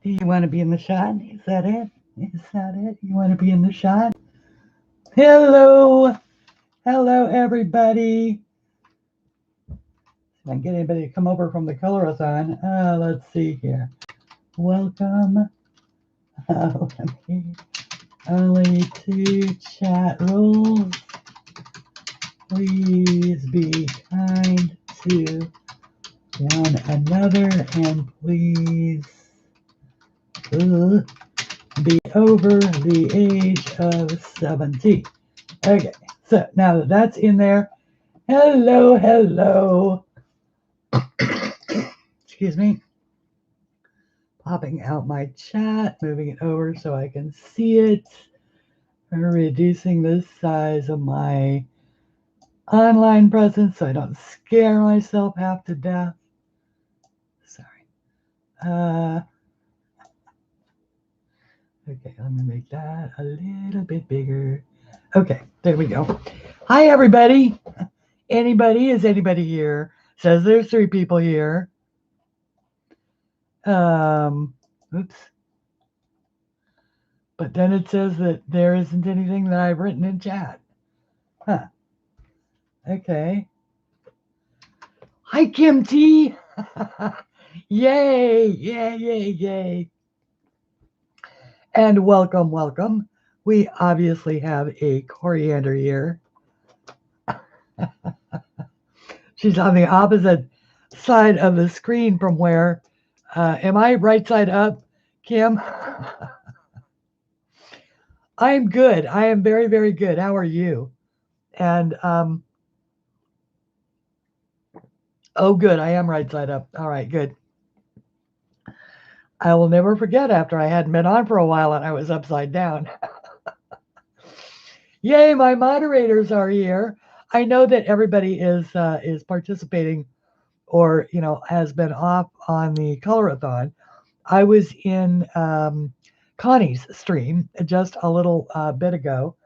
Do you want to be in the shot? Is that it? Is that it? You want to be in the shot? Hello. Hello, everybody. If I can get anybody to come over from the colorathon. Let's see here. Welcome. Only two chat rules. Please be kind to one another and please be over the age of 17. Okay, so now that that's in there, hello, hello. Excuse me. Popping out my chat, moving it over so I can see it, reducing the size of my online presence so I don't scare myself half to death. Sorry. Okay, let me make that a little bit bigger. Okay, there we go. Hi, everybody. Anybody? Is anybody here? Says there's 3 people here. Oops. But then it says that there isn't anything that I've written in chat. Huh. Okay. Hi, Kim T. Yay, yay, yay, yay. And welcome, welcome. We obviously have a coriander here. She's on the opposite side of the screen from where, am I right side up, Kim? I'm good. I am very, very good. How are you? And, oh, good. I am right side up. All right, good. I will never forget after I hadn't been on for a while and I was upside down. Yay, my moderators are here. I know that everybody is participating or, has been off on the colorathon. I was in Connie's stream just a little bit ago,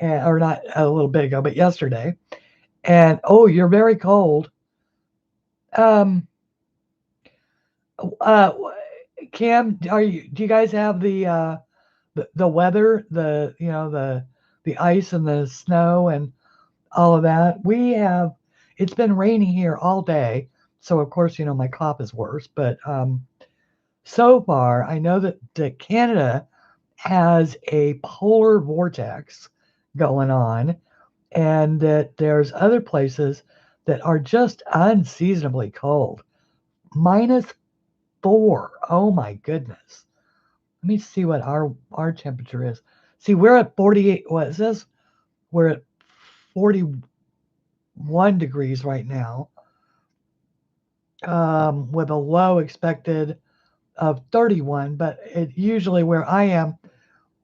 or not a little bit ago, but yesterday. And, oh, you're very cold. Cam, do you guys have the weather, the ice and the snow and all of that? We have. It's been raining here all day, so of course my cough is worse. But so far, I know that Canada has a polar vortex going on, and that there's other places that are just unseasonably cold. -4. Oh my goodness. Let me see what our temperature is. See, we're at 48. What is this? We're at 41 degrees right now, with a low expected of 31. But it usually where I am,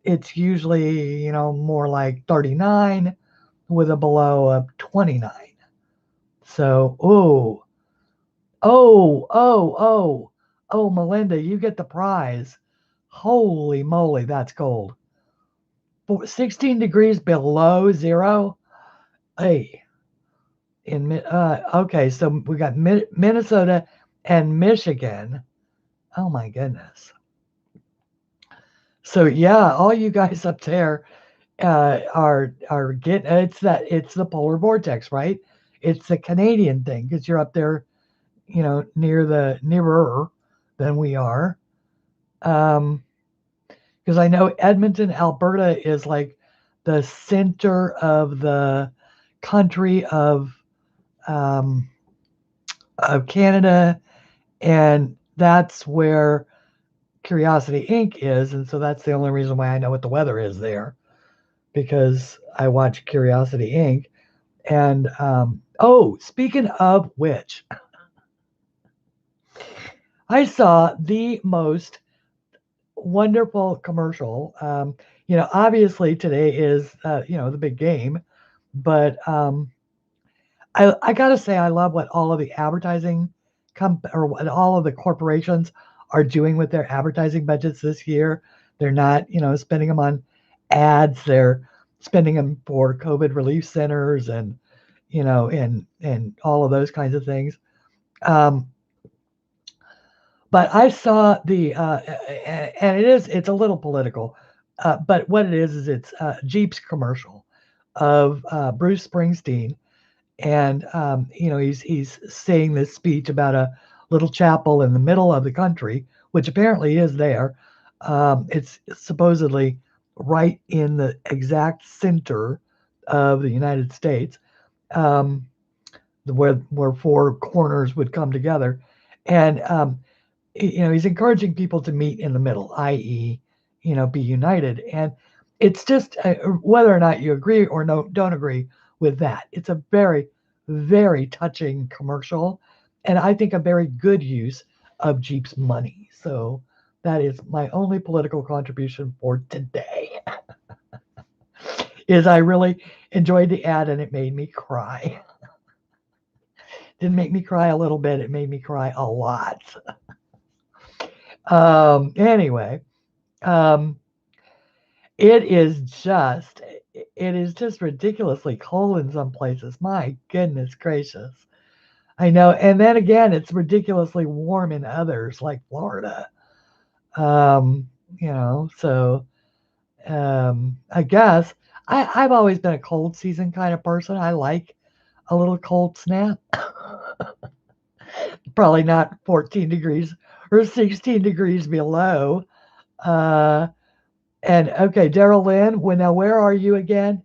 it's usually more like 39 with a below of 29. So oh, Melinda, you get the prize. Holy moly, that's cold. 16 degrees below zero. Hey, okay, so we got Minnesota and Michigan. Oh my goodness. So yeah, all you guys up there are getting it's the polar vortex, right? It's the Canadian thing because you're up there, nearer than we are. Because I know Edmonton, Alberta is like the center of the country of Canada, and that's where Curiosity Inc. is, and so that's the only reason why I know what the weather is there, because I watch Curiosity Inc. And speaking of which, I saw the most wonderful commercial. Obviously today is the big game, but I gotta say I love what all of the advertising or what all of the corporations are doing with their advertising budgets this year. They're not spending them on ads. They're spending them for COVID relief centers and and all of those kinds of things. But But I saw the, and it's a little political, but what it is it's Jeep's commercial of Bruce Springsteen, and he's saying this speech about a little chapel in the middle of the country, which apparently is there. It's supposedly right in the exact center of the United States, um, where four corners would come together, and he's encouraging people to meet in the middle, i.e., be united. And it's just whether or not you agree or don't agree with that. It's a very, very touching commercial, and I think a very good use of Jeep's money. So that is my only political contribution for today. Is I really enjoyed the ad and it made me cry. Didn't make me cry a little bit; it made me cry a lot. Anyway, um, it is just ridiculously cold in some places. My goodness gracious. I know. And then again, it's ridiculously warm in others, like Florida. So I guess I've always been a cold season kind of person. I like a little cold snap. Probably not 14 degrees or 16 degrees below. Uh, and okay, Daryl Lynn, now where are you again?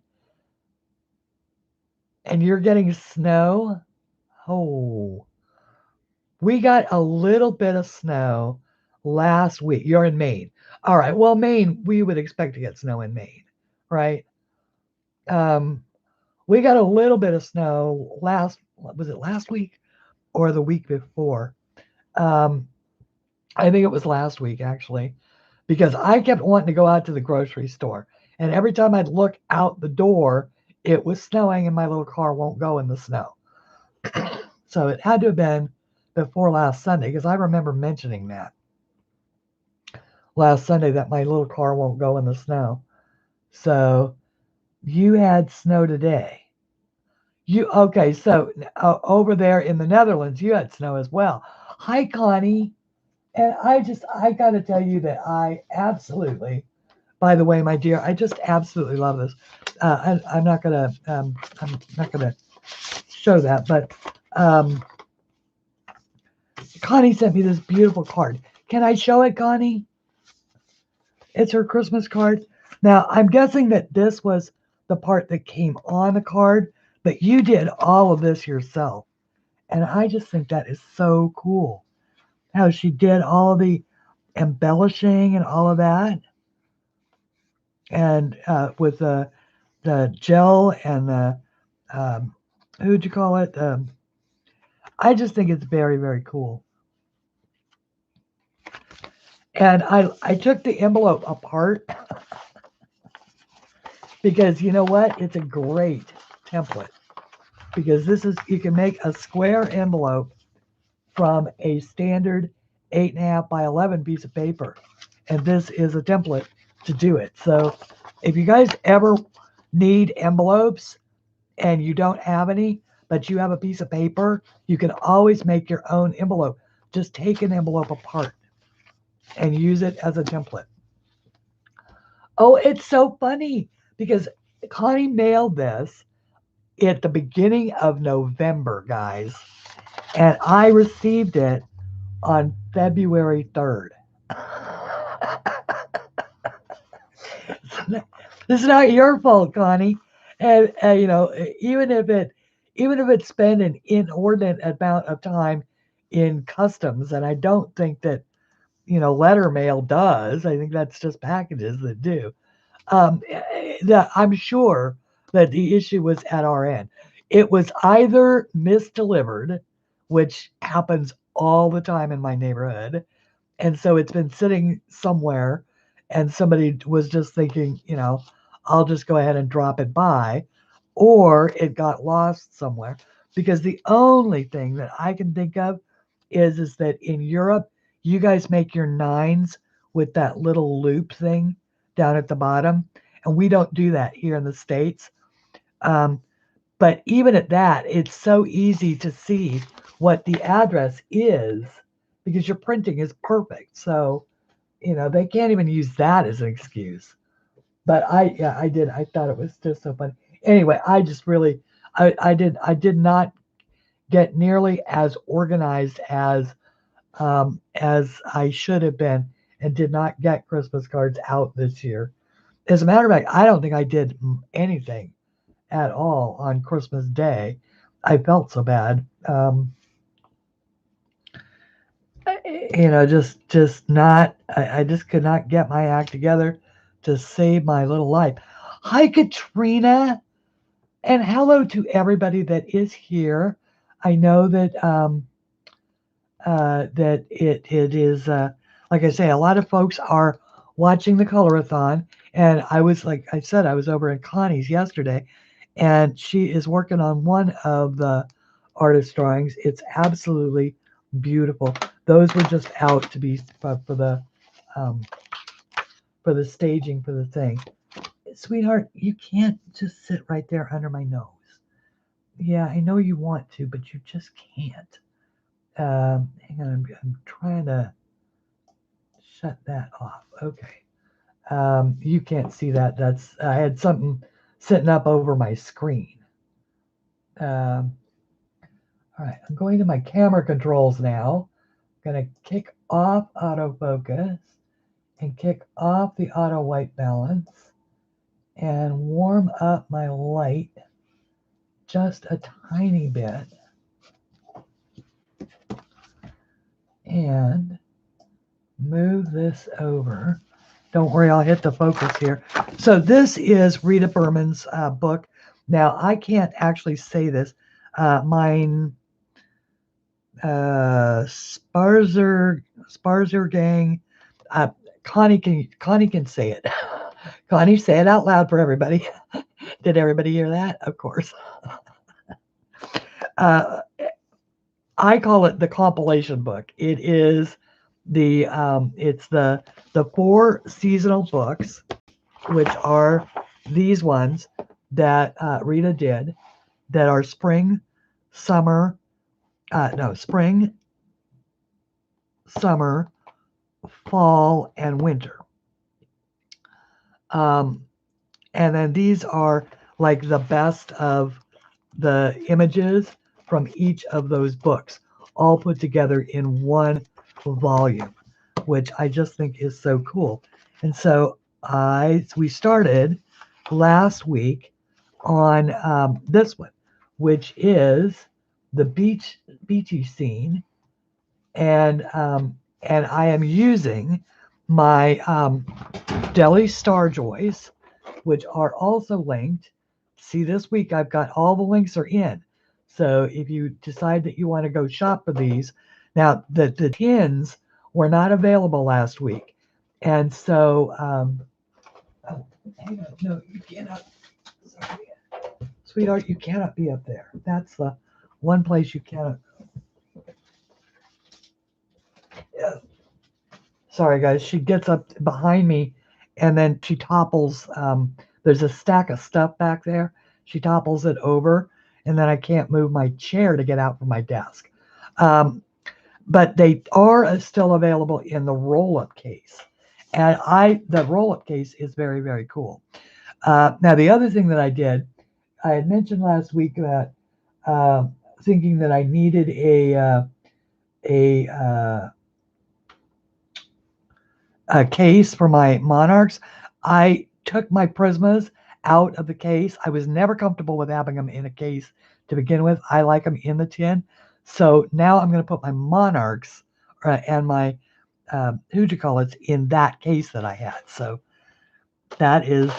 And you're getting snow? Oh, we got a little bit of snow last week. You're in Maine. All right. Well, Maine, we would expect to get snow in Maine, right? We got a little bit of snow was it last week or the week before? I think it was last week, actually, because I kept wanting to go out to the grocery store. And every time I'd look out the door, it was snowing and my little car won't go in the snow. So it had to have been before last Sunday, because I remember mentioning that last Sunday that my little car won't go in the snow. So you had snow today. Okay, so over there in the Netherlands, you had snow as well. Hi, Connie. And I got to tell you that I absolutely, by the way, my dear, I just absolutely love this. I'm not gonna show that, but Connie sent me this beautiful card. Can I show it, Connie? It's her Christmas card. Now, I'm guessing that this was the part that came on the card, but you did all of this yourself. And I just think that is so cool. How she did all the embellishing and all of that. And with the gel and the, who'd you call it? I just think it's very, very cool. And I took the envelope apart because you know what? It's a great template, because you can make a square envelope from a standard 8.5 by 11 piece of paper. And this is a template to do it. So if you guys ever need envelopes and you don't have any, but you have a piece of paper, you can always make your own envelope. Just take an envelope apart and use it as a template. Oh, it's so funny because Connie mailed this at the beginning of November, guys, and I received it on February 3rd. This is not your fault, Connie. And even if it spent an inordinate amount of time in customs, and I don't think that letter mail does. I think that's just packages that do. I'm sure that the issue was at our end. It was either misdelivered, which happens all the time in my neighborhood, and so it's been sitting somewhere, and somebody was just thinking, I'll just go ahead and drop it by, or it got lost somewhere. Because the only thing that I can think of is that in Europe, you guys make your 9s with that little loop thing down at the bottom, and we don't do that here in the States. But even at that, it's so easy to see what the address is because your printing is perfect. So, they can't even use that as an excuse. But I did. I thought it was just so funny. Anyway, I just really, I did not get nearly as organized as I should have been, and did not get Christmas cards out this year. As a matter of fact, I don't think I did anything at all on Christmas Day. I felt so bad. Just not. I just could not get my act together to save my little life. Hi, Katrina, and hello to everybody that is here. I know that that it is like I say, a lot of folks are watching the colorathon, and I was, like I said, I was over at Connie's yesterday, and she is working on one of the artist drawings. It's absolutely beautiful. Those were just out to be um, for the staging for the thing. Sweetheart, you can't just sit right there under my nose. Yeah, I know you want to, but you just can't. Hang on, I'm trying to shut that off. Okay. You can't see that. I had something sitting up over my screen. Um, all right, I'm going to my camera controls now. I'm going to kick off autofocus and kick off the auto white balance and warm up my light just a tiny bit. And move this over. Don't worry, I'll hit the focus here. So this is Rita Berman's book. Now, I can't actually say this. Mine, Sparser gang. Connie can say it. Connie, say it out loud for everybody. Did everybody hear that? Of course. I call it the compilation book. It is it's the 4 seasonal books, which are these ones that Rita did, that are spring, summer, fall, and winter. And then these are like the best of the images from each of those books, all put together in one volume, which I just think is so cool. And so we started last week on this one, which is the beachy scene, and I am using my Deli StarJoys, which are also linked. See, this week I've got all the links are in. So if you decide that you want to go shop for these, now the tins were not available last week, and so oh, hang on, no, you cannot. Sorry, sweetheart, you cannot be up there. That's the one place you cannot. Yeah. Sorry, guys. She gets up behind me, and then she topples. There's a stack of stuff back there. She topples it over, and then I can't move my chair to get out from my desk. But they are still available in the roll-up case, and the roll-up case is very, very cool. Now, the other thing that I did, I had mentioned last week that thinking that I needed a case for my monarchs. I took my prismas out of the case. I was never comfortable with having them in a case to begin with. I like them in the tin. So now I'm going to put my monarchs and my in that case that I had. So that is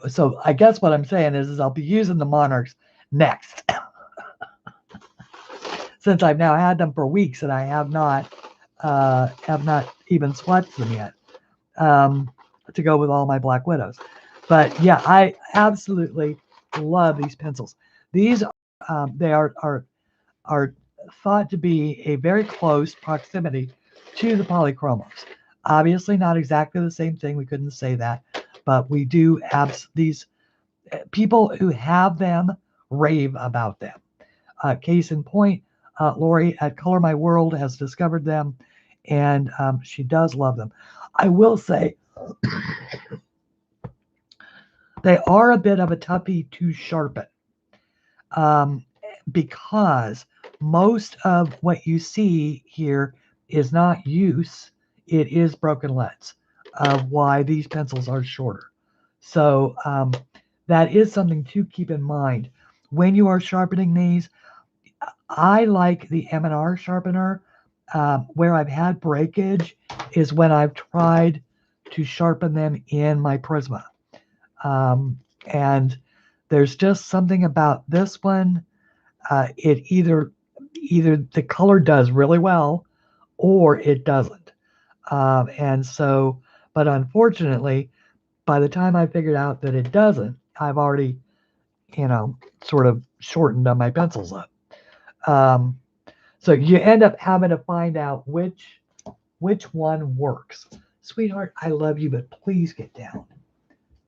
so I guess what I'm saying is I'll be using the monarchs next. Since I've now had them for weeks and I have not even swatched them yet. To go with all my Black Widows. But yeah, I absolutely love these pencils. These they are thought to be a very close proximity to the polychromos. Obviously not exactly the same thing. We couldn't say that, but we do have these people who have them rave about them. Case in point, Lori at Color My World has discovered them, and she does love them. I will say they are a bit of a toughie to sharpen, um, because most of what you see here is not use, it is broken leads of why these pencils are shorter. So that is something to keep in mind when you are sharpening these. I like the M&R sharpener. Where I've had breakage is when I've tried to sharpen them in my Prisma. And there's just something about this one. It either the color does really well or it doesn't. And so, but unfortunately, by the time I figured out that it doesn't, I've already, sort of shortened my pencils up. So you end up having to find out which one works. Sweetheart, I love you, but please get down.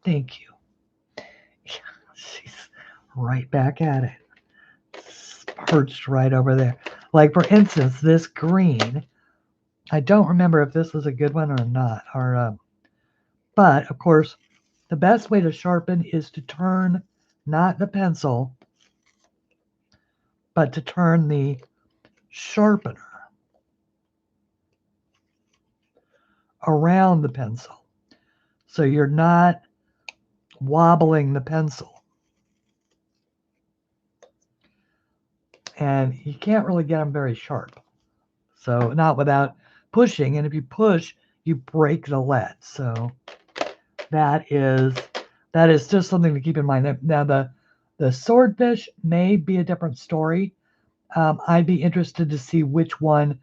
Thank you. She's right back at it. It's perched right over there. Like, for instance, this green, I don't remember if this was a good one or not. But, of course, the best way to sharpen is to turn not the pencil, but to turn the sharpener around the pencil. So you're not wobbling the pencil. And you can't really get them very sharp. So not without pushing. And if you push, you break the lead. So that is just something to keep in mind. Now the swordfish may be a different story. I'd be interested to see which one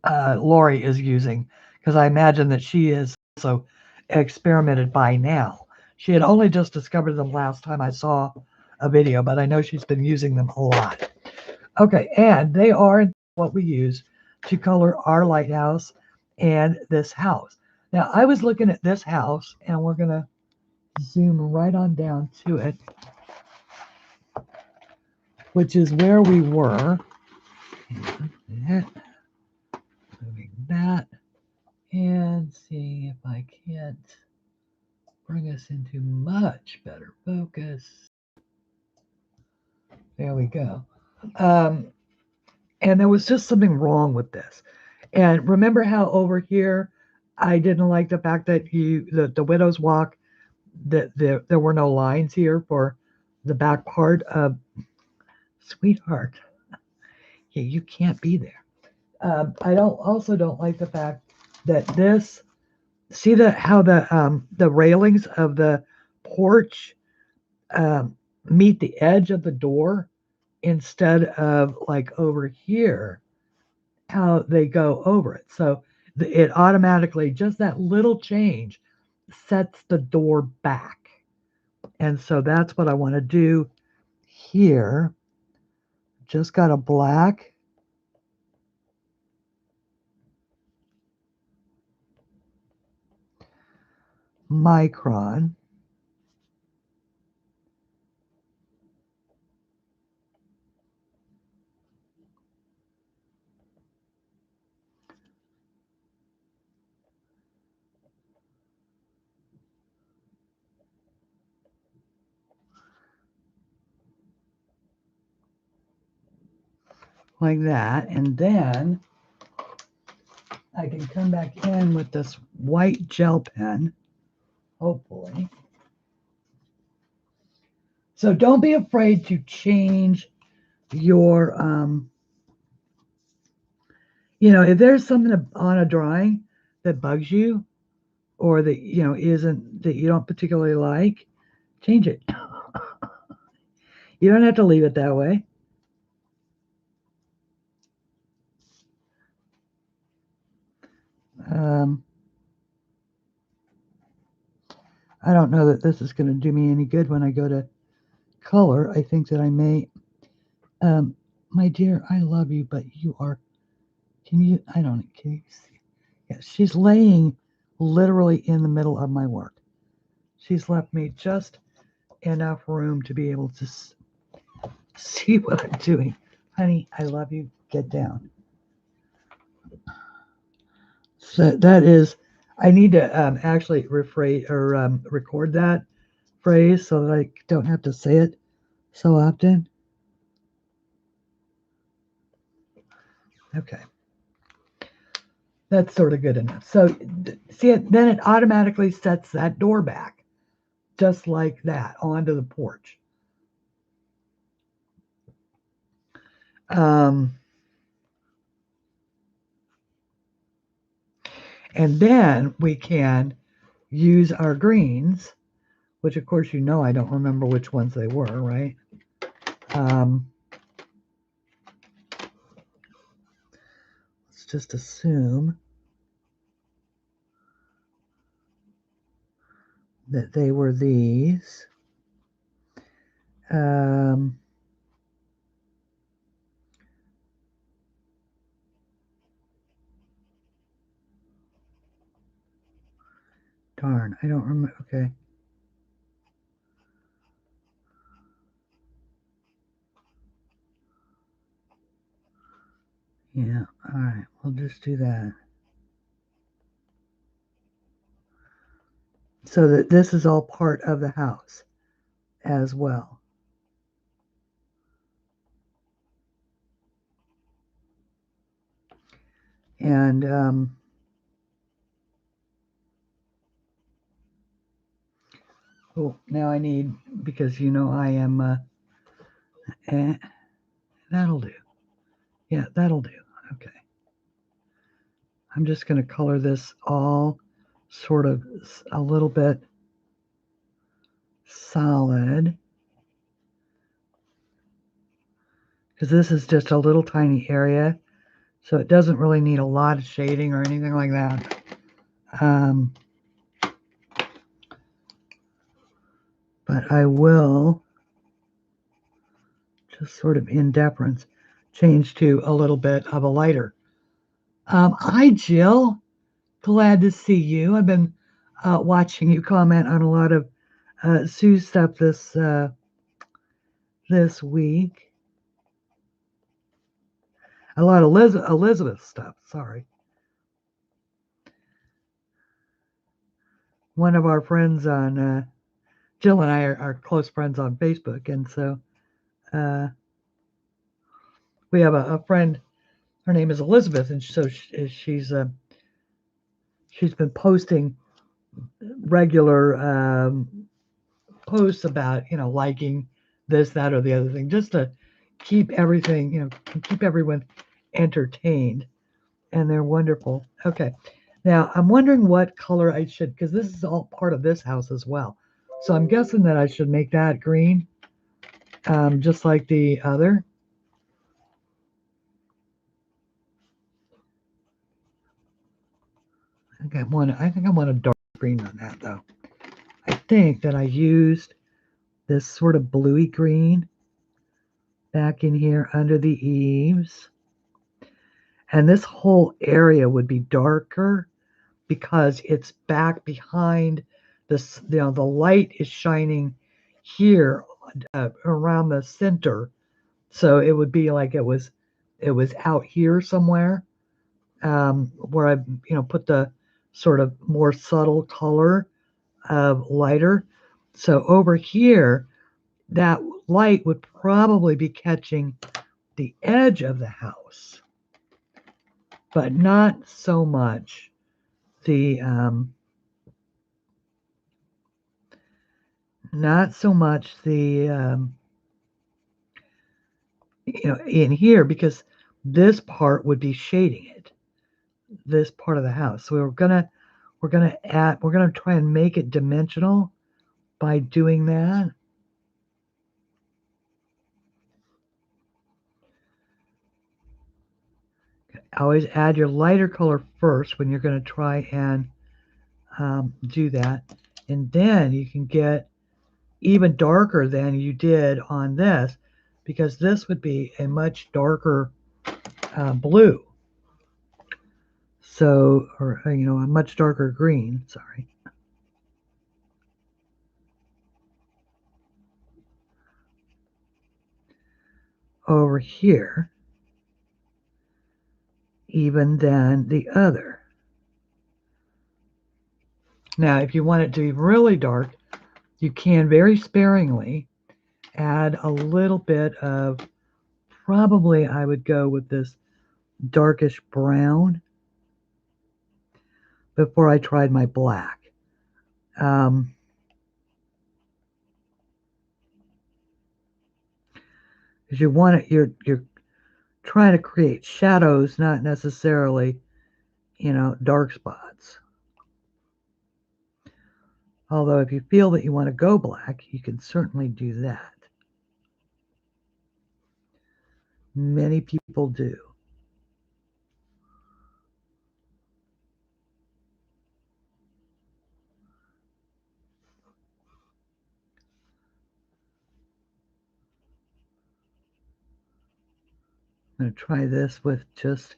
Lori is using, because I imagine that she is also experimented by now. She had only just discovered them last time I saw a video, but I know she's been using them a lot. Okay, and they are what we use to color our lighthouse and this house. Now, I was looking at this house, and we're going to zoom right on down to it, which is where we were. Moving that and seeing if I can't bring us into much better focus. There we go. And there was just something wrong with this. And remember how over here I didn't like the fact that the Widow's Walk, that there were no lines here for the back part of Sweetheart. Yeah, you can't be there. I also don't like the fact that this, see how the railings of the porch meet the edge of the door instead of like over here, how they go over it. So it automatically, just that little change sets the door back. And so that's what I want to do here. Just got a black. Micron. Like that. And then I can come back in with this white gel pen, hopefully. So don't be afraid to change your, if there's something on a drawing that bugs you, or that, isn't, that you don't particularly like, change it. You don't have to leave it that way. I don't know that this is going to do me any good when I go to color. I think that I may, my dear, I love you, but you are, can you see? Yeah, she's laying literally in the middle of my work. She's left me just enough room to be able to see what I'm doing. Honey, I love you. Get down. that is, I need to actually rephrase or record that phrase so that I don't have to say it so often. Okay. That's sort of good enough. So see it, then it automatically sets that door back just like that onto the porch. And then we can use our greens, which of course, you know, I don't remember which ones they were, right? Let's just assume that they were these. Darn, I don't remember. Okay. Yeah, all right, we'll just do that. So that this is all part of the house as well. And oh, now I need, because you know I am, that'll do. Yeah, that'll do. Okay. I'm just going to color this all sort of a little bit solid, because this is just a little tiny area, so it doesn't really need a lot of shading or anything like that. But I will just sort of in deference change to a little bit of a lighter. Hi, Jill. Glad to see you. I've been watching you comment on a lot of Sue's stuff this week. A lot of Elizabeth stuff. Sorry. One of our friends on Jill and I are close friends on Facebook, and so we have a friend. Her name is Elizabeth, and so she's been posting regular posts about, you know, liking this, that, or the other thing, just to keep everything, you know, keep everyone entertained. And they're wonderful. Okay. Now I'm wondering what color I should, because this is all part of this house as well. So I'm guessing that I should make that green, just like the other. I think I want a dark green on that though. I think that I used this sort of bluey green back in here under the eaves. And this whole area would be darker because it's back behind this, you know, the light is shining here around the center. So it would be like it was out here somewhere, where I, you know, put the sort of more subtle color of lighter. So over here, that light would probably be catching the edge of the house, but not so much the you know, in here, because this part would be shading it, this part of the house. So we're gonna try and make it dimensional by doing that. Always add your lighter color first when you're going to try and do that, and then you can get even darker than you did on this, because this would be a much darker blue. So, or you know, a much darker green. Sorry. Over here, even than the other. Now, if you want it to be really dark, you can very sparingly add a little bit of, probably I would go with this darkish brown before I tried my black. Because you want it, you're trying to create shadows, not necessarily, dark spots. Although if you feel that you want to go black, you can certainly do that. Many people do. I'm going to try this with just,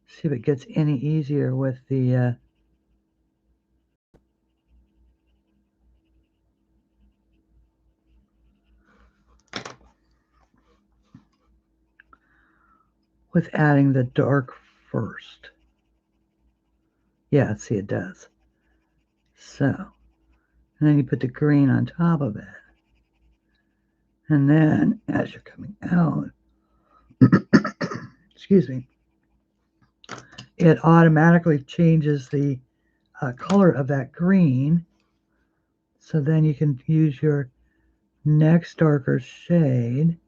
see if it gets any easier with the with adding the dark first. Yeah, see, it does. So, and then you put the green on top of it. And then as you're coming out, excuse me, it automatically changes the color of that green. So then you can use your next darker shade.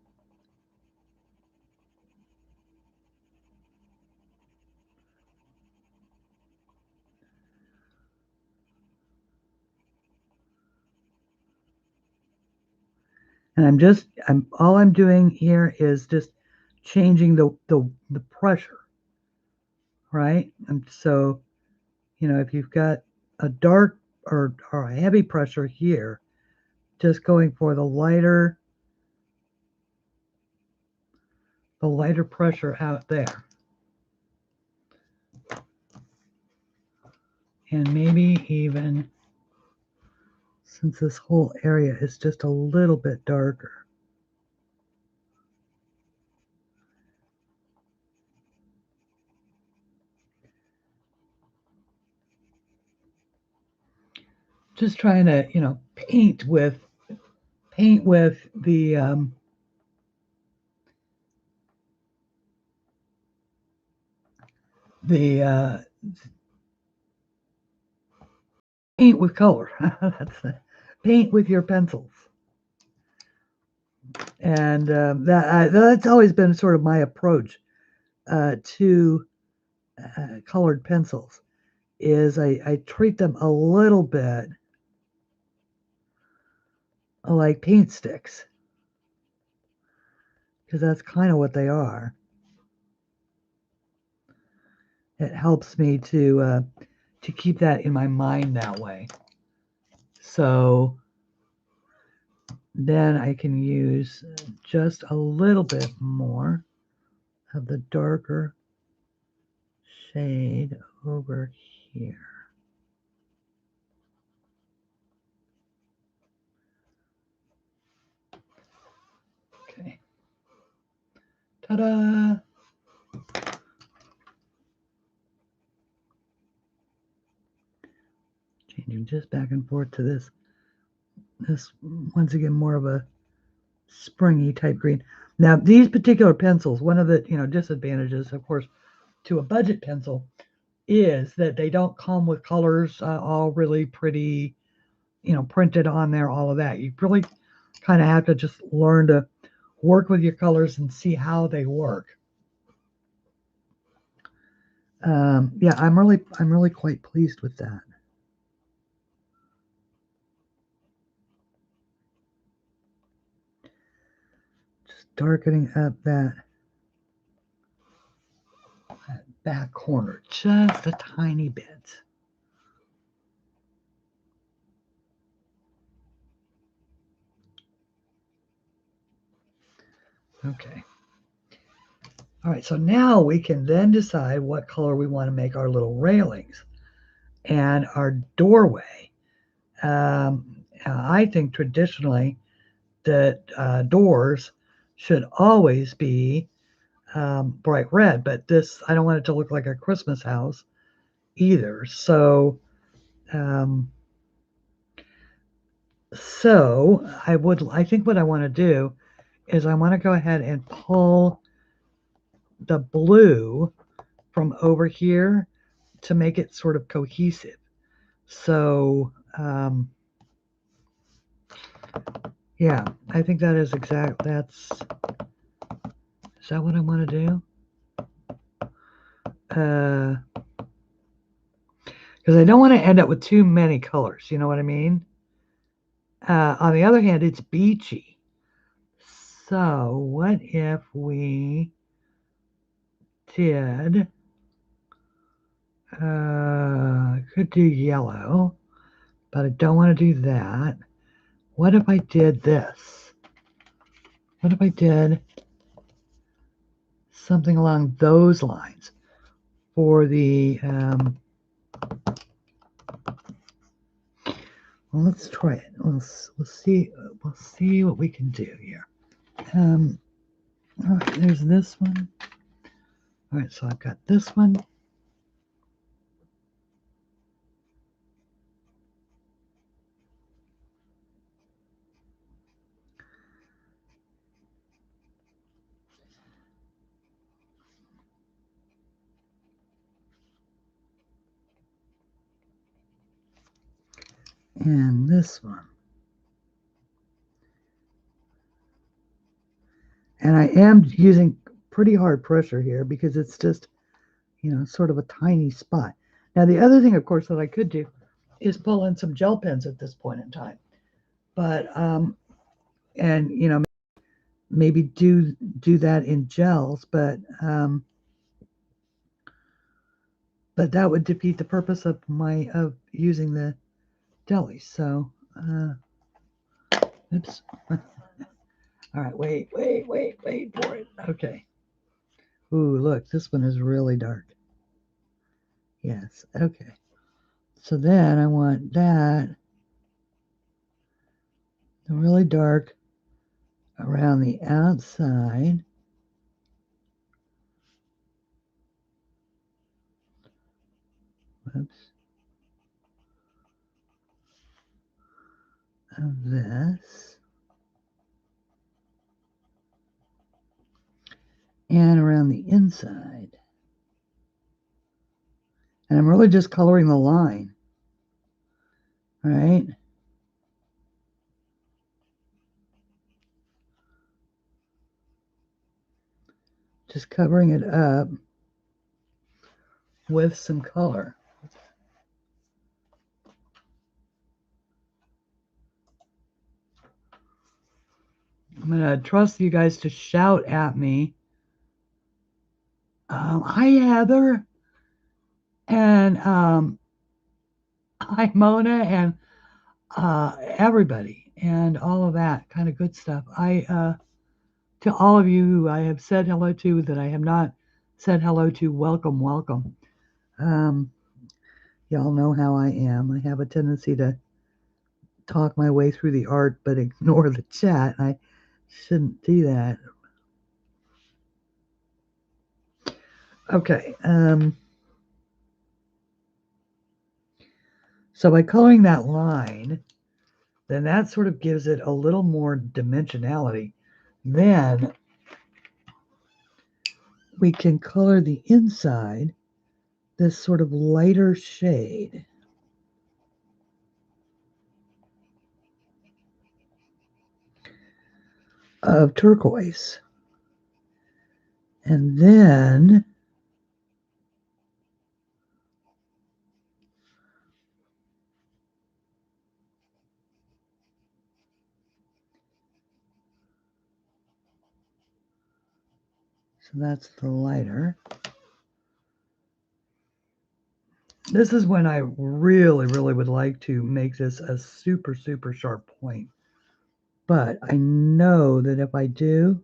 And all I'm doing here is just changing the pressure, right? And so, if you've got a dark or a heavy pressure here, just going for the lighter pressure out there. And maybe even, since this whole area is just a little bit darker, just trying to, paint with the paint with color. Paint with your pencils. And that's always been sort of my approach to colored pencils, is I treat them a little bit like paint sticks, because that's kind of what they are. It helps me to keep that in my mind that way. So then I can use just a little bit more of the darker shade over here. Okay. Ta-da! Changing just back and forth to this once again more of a springy type green. Now these particular pencils, one of the disadvantages, of course, to a budget pencil is that they don't come with colors all really pretty, printed on there, all of that. You really kind of have to just learn to work with your colors and see how they work. Yeah, I'm really quite pleased with that. Just darkening up that back corner just a tiny bit. Okay. All right, so now we can then decide what color we want to make our little railings and our doorway. I think traditionally that doors should always be bright red, but I don't want it to look like a Christmas house either. So So I think what I want to do is I want to go ahead and pull the blue from over here to make it sort of cohesive. So, yeah, I think that is is that what I want to do? Because I don't want to end up with too many colors, you know what I mean? On the other hand, it's beachy. So what if we did, I could do yellow, but I don't want to do that. What if I did this? What if I did something along those lines for the, well, let's try it. We'll see what we can do here. All right, there's this one. All right, so I've got this one. And this one. And I am using pretty hard pressure here because it's just, you know, sort of a tiny spot. Now, the other thing, of course, that I could do is pull in some gel pens at this point in time. But, and, you know, maybe do that in gels, but that would defeat the purpose of using the Deli. So, oops. All right, wait for it. Okay. Ooh, look, this one is really dark. Yes, okay. So then I want that really dark around the outside. Oops. Of this. And around the inside. And I'm really just coloring the line. All right. Just covering it up with some color. I'm going to trust you guys to shout at me. Hi, Heather. And hi, Mona, and everybody, and all of that kind of good stuff. To all of you who I have said hello to that I have not said hello to, welcome, welcome. Y'all know how I am. I have a tendency to talk my way through the art but ignore the chat. I shouldn't do that. Okay. So by coloring that line, then that sort of gives it a little more dimensionality. Then we can color the inside this sort of lighter shade. Of turquoise. And then so that's the lighter. This is when I really, really would like to make this a super, super sharp point. But I know that if I do,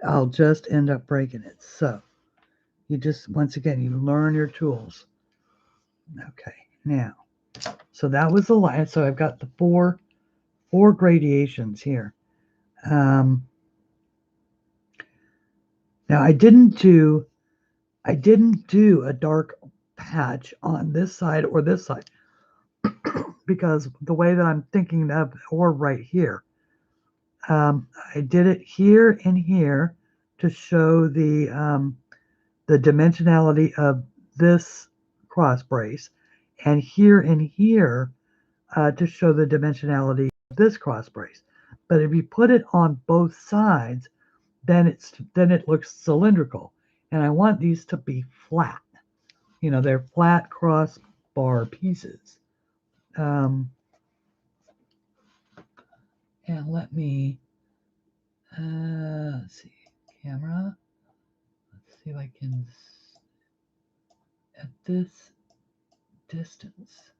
I'll just end up breaking it. So you just, once again, you learn your tools. Okay, now, So that was the line. So I've got the four gradations here. Now I didn't do a dark patch on this side or this side because the way that I'm thinking of, or right here, I did it here and here to show the dimensionality of this cross brace, and here and here to show the dimensionality of this cross brace. But if you put it on both sides, then it looks cylindrical, and I want these to be flat. They're flat crossbar pieces. And let me let's see, camera. Let's see if I can at this distance.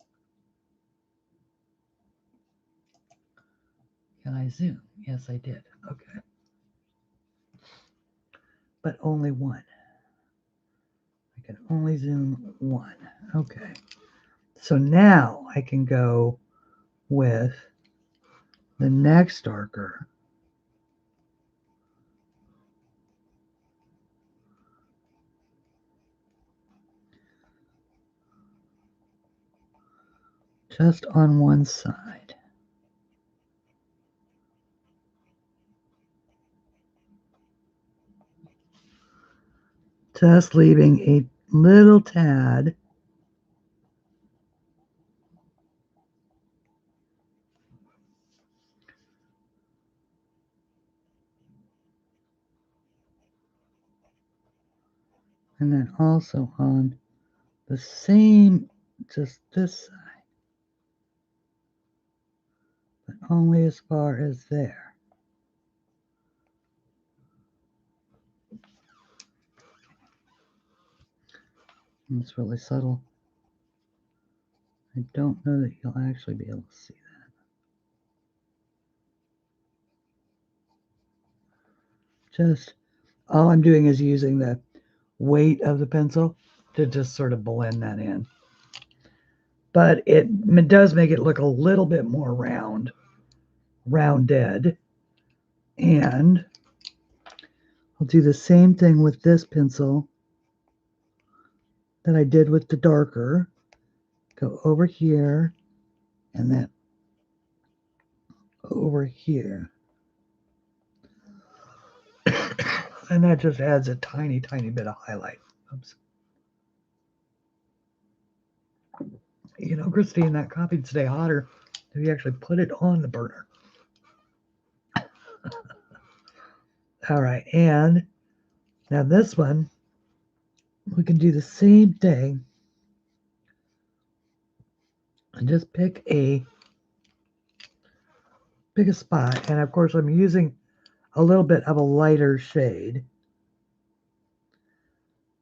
Can I zoom? Yes, I did. Okay. But only one. I can only zoom one. Okay. So now I can go with the next darker. Just on one side. Just leaving a little tad and then also on the same, just this side, but only as far as there. And it's really subtle. I don't know that you'll actually be able to see that. Just all I'm doing is using the weight of the pencil to just sort of blend that in. But it does make it look a little bit more rounded. And I'll do the same thing with this pencil that I did with the darker. Go over here and then over here. And that just adds a tiny, tiny bit of highlight. Oops. Christine, that coffee would stay hotter if you actually put it on the burner. All right, and now this one, we can do the same thing and just pick a spot. And of course, I'm using a little bit of a lighter shade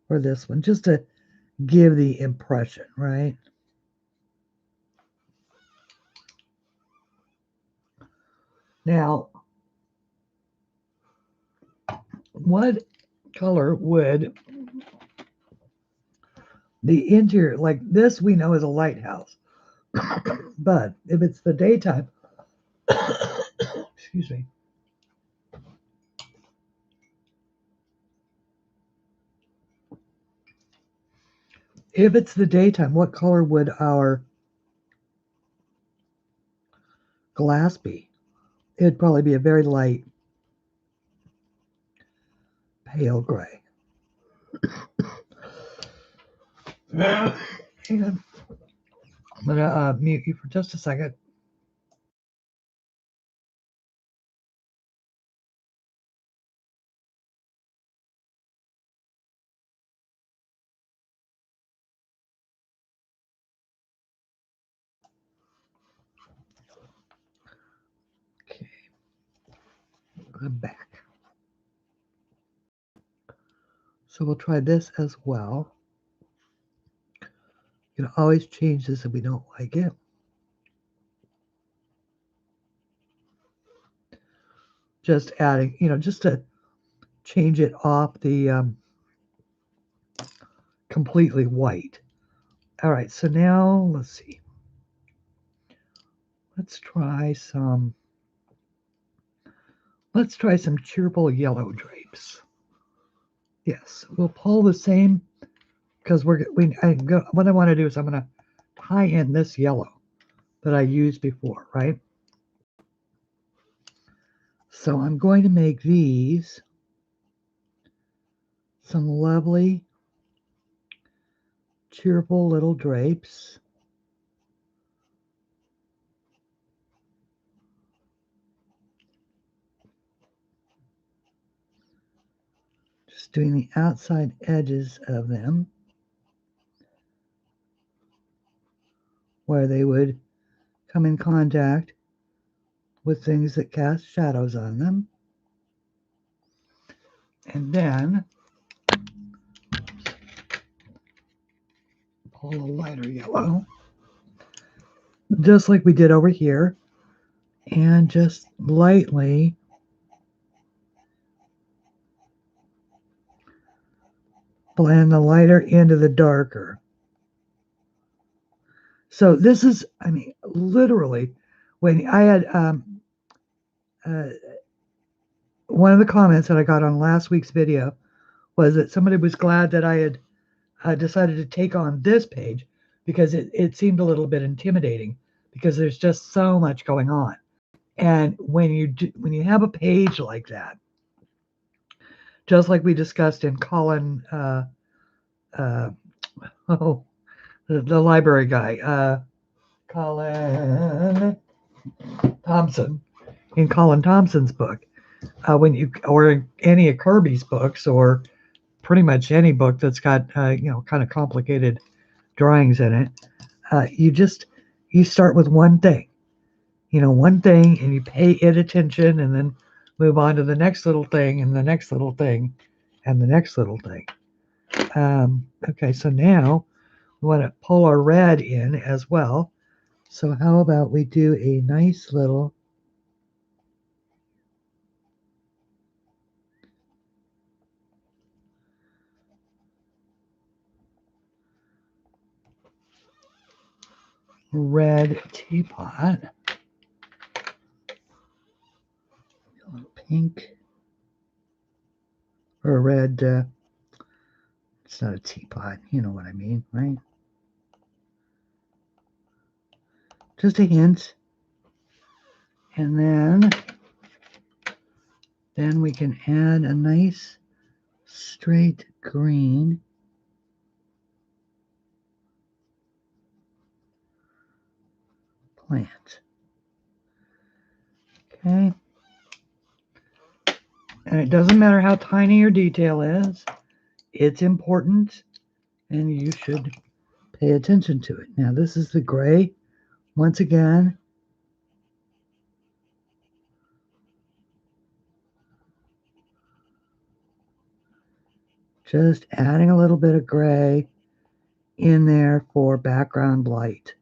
for this one, just to give the impression, right? Now, what color would the interior, like this we know is a lighthouse, but if it's the daytime, excuse me, if it's the daytime, what color would our glass be? It'd probably be a very light pale gray. And I'm gonna mute you for just a second. Okay, I'm back. So we'll try this as well. You can always change this if we don't like it. Just adding, just to change it off the completely white. All right, so now let's see. let's try some cheerful yellow drapes. Yes, we'll pull the same because what I want to do is I'm going to tie in this yellow that I used before, right? So I'm going to make these some lovely cheerful little drapes. Just doing the outside edges of them where they would come in contact with things that cast shadows on them. And then pull a lighter yellow, just like we did over here, and just lightly blend the lighter into the darker. So this is, I mean, literally, when I had one of the comments that I got on last week's video was that somebody was glad that I had decided to take on this page because it seemed a little bit intimidating because there's just so much going on. And when you have a page like that, just like we discussed in Colin, the library guy, Colin Thompson, in Colin Thompson's book, or any of Kirby's books, or pretty much any book that's got kind of complicated drawings in it, you start with one thing, and you pay it attention, and then move on to the next little thing, and the next little thing, and the next little thing. Okay, so now we want to pull our red in as well. So how about we do a nice little red teapot, a little pink, or a red, it's not a teapot, you know what I mean, right? Just a hint. And then we can add a nice straight green plant. Okay. And it doesn't matter how tiny your detail is. It's important, and you should pay attention to it. Now, this is the gray. Once again, just adding a little bit of gray in there for background light,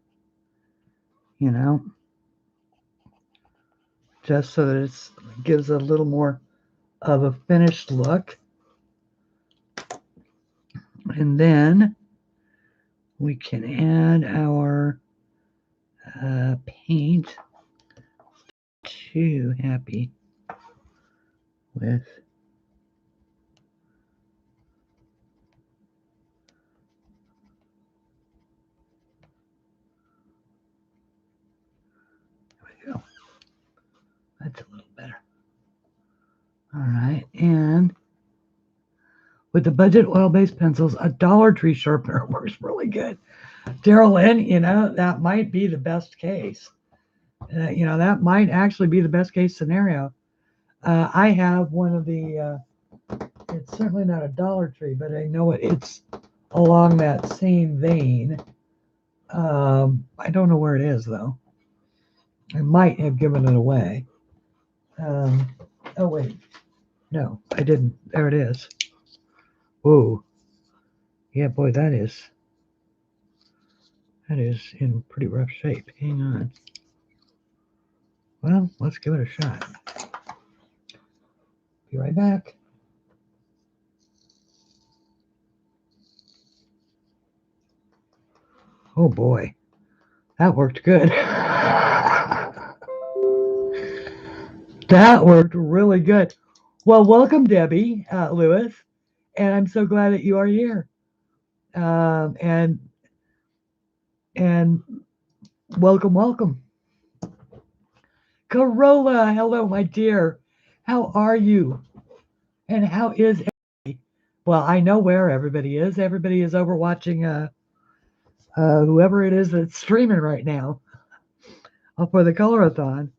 just so that it gives a little more of a finished look. And then we can add our paint. Too happy with go. That's a little better. All right, and with the budget oil-based pencils, a Dollar Tree sharpener works really good. Daryl Lynn, that might be the best case. That might actually be the best case scenario. I have one of the, it's certainly not a Dollar Tree, but I know it's along that same vein. I don't know where it is, though. I might have given it away. Oh, wait. No, I didn't. There it is. Whoa. Yeah, boy, that is in pretty rough shape. Hang on. Well, let's give it a shot. Be right back. Oh boy, that worked good. That worked really good. Well, welcome, Debbie Lewis, and I'm so glad that you are here. Um, and and welcome, welcome, Corolla. Hello, my dear. How are you? And how is everybody? Well, I know where everybody is. Everybody is over watching whoever it is that's streaming right now for the colorathon.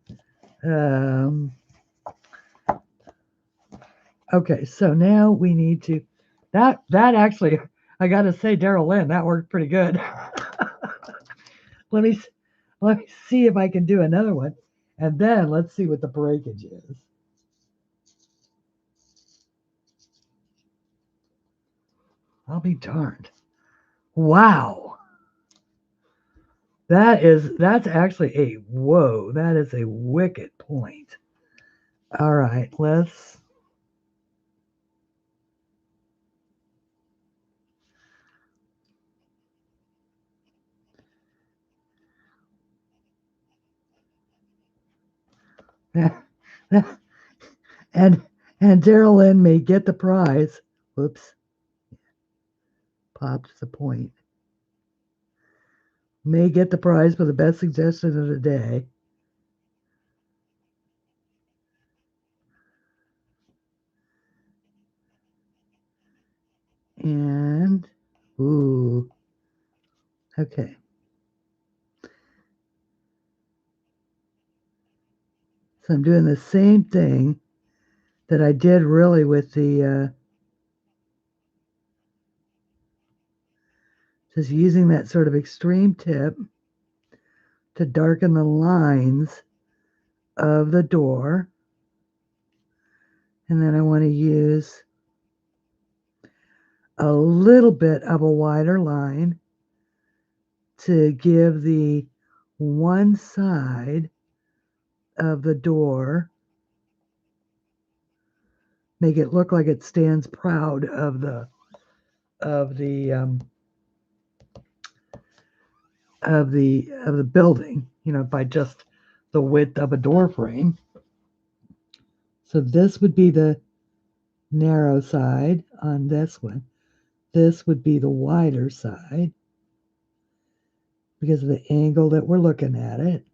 Um, okay, so now we need to that actually I got to say, Daryl Lynn, that worked pretty good. let me let me see if I can do another one, and then let's see what the breakage is. I'll be darned. Wow. That's actually a whoa, that is a wicked point. All right, let's and Daryl Lynn may get the prize. Whoops. Popped the point. May get the prize for the best suggestion of the day. And ooh. Okay. So I'm doing the same thing that I did really with the just using that sort of extreme tip to darken the lines of the door. And then I want to use a little bit of a wider line to give the one side of the door, make it look like it stands proud of the of the of the building, by just the width of a door frame. So this would be the narrow side on this one. This would be the wider side because of the angle that we're looking at it.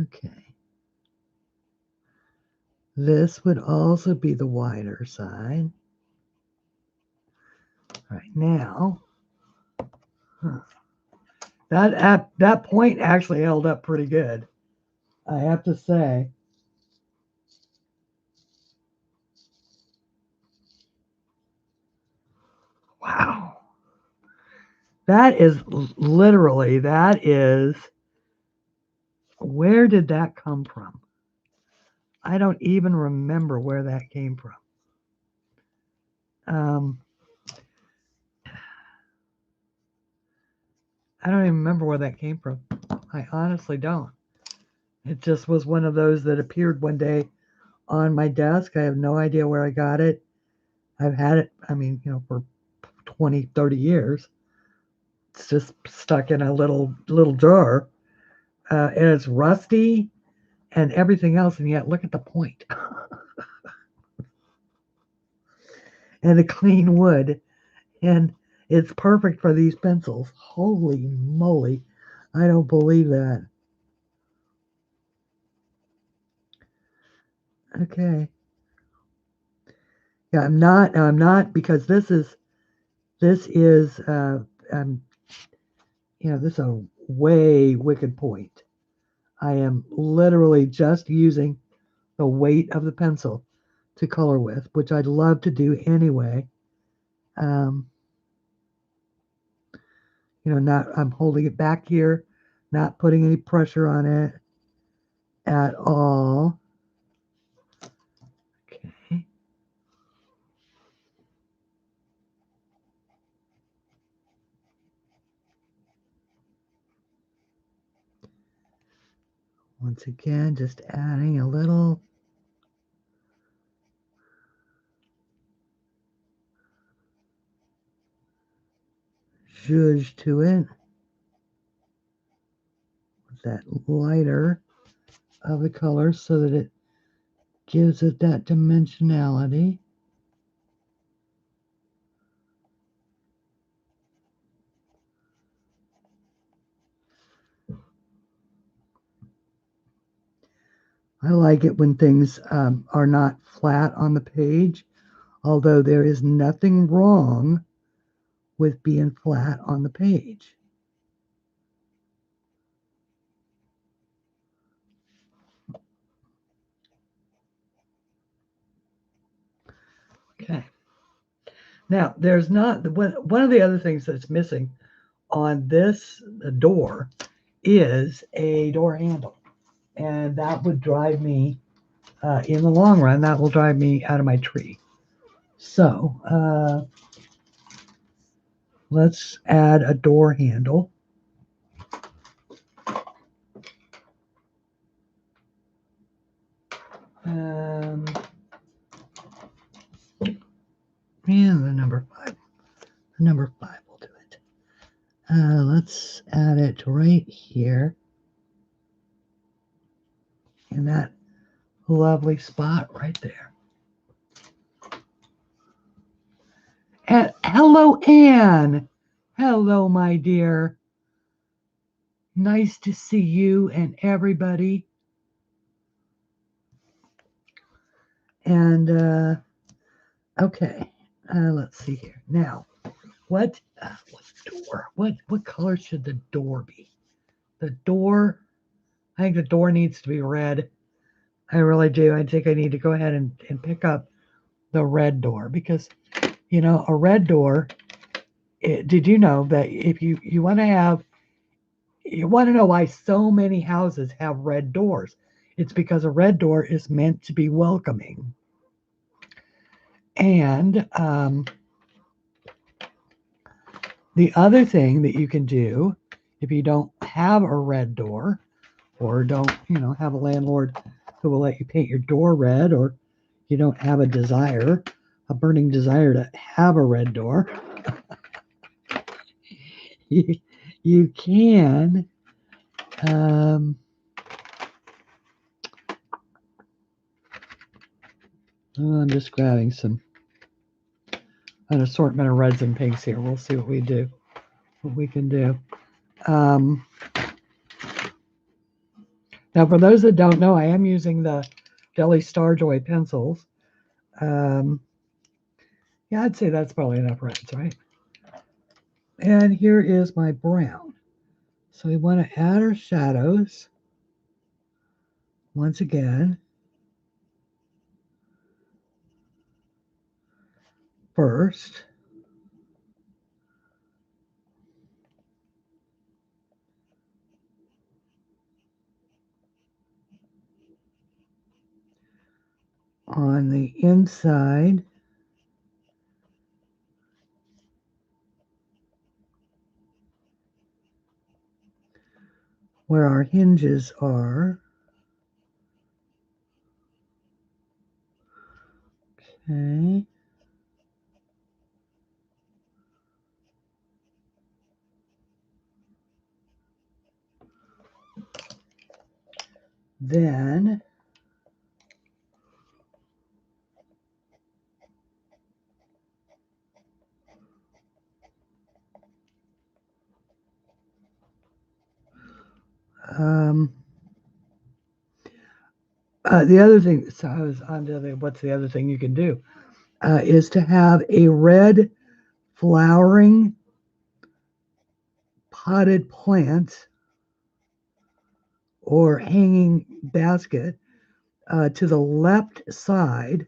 Okay. This would also be the wider side. All right, now, that point actually held up pretty good, I have to say. Wow. That is literally, where did that come from? I don't even remember where that came from. I don't even remember where that came from. I honestly don't. It just was one of those that appeared one day on my desk. I have no idea where I got it. I've had it, for 20, 30 years. It's just stuck in a little jar. And it's rusty and everything else, and yet look at the point. And a clean wood. And it's perfect for these pencils. Holy moly. I don't believe that. Okay. Yeah, I'm not because this is this is a way wicked point. I am literally just using the weight of the pencil to color with, which I'd love to do anyway. I'm holding it back here, not putting any pressure on it at all. Okay. Once again, just adding a little zhuzh to it with that lighter of the color so that it gives it that dimensionality. I like it when things are not flat on the page, although there is nothing wrong with being flat on the page. Okay. Now, there's not one of the other things that's missing on this door is a door handle, and that would drive me in the long run. That will drive me out of my tree. So let's add a door handle. And the number 5. The number 5 will do it. Let's add it right here in that lovely spot right there. And hello, Anne. Hello, my dear. Nice to see you and everybody. And okay, let's see here. Now, what door? What color should the door be? The door, I think the door needs to be red. I really do. I think I need to go ahead and pick up the red door because, you know, a red door, did you know that if you want to have, you want to know why so many houses have red doors? It's because a red door is meant to be welcoming. And the other thing that you can do if you don't have a red door or don't, you know, have a landlord who will let you paint your door red, or you don't have a burning desire to have a red door, you can I'm just grabbing an assortment of reds and pinks here. We'll see what we can do. Now, for those that don't know, I am using the Deli StarJoy pencils. Yeah, I'd say that's probably enough reds, right? And here is my brown. So we want to add our shadows once again. First, on the inside, where our hinges are. Okay. Then the other thing, so I was on to what's the other thing you can do, is to have a red flowering potted plant or hanging basket to the left side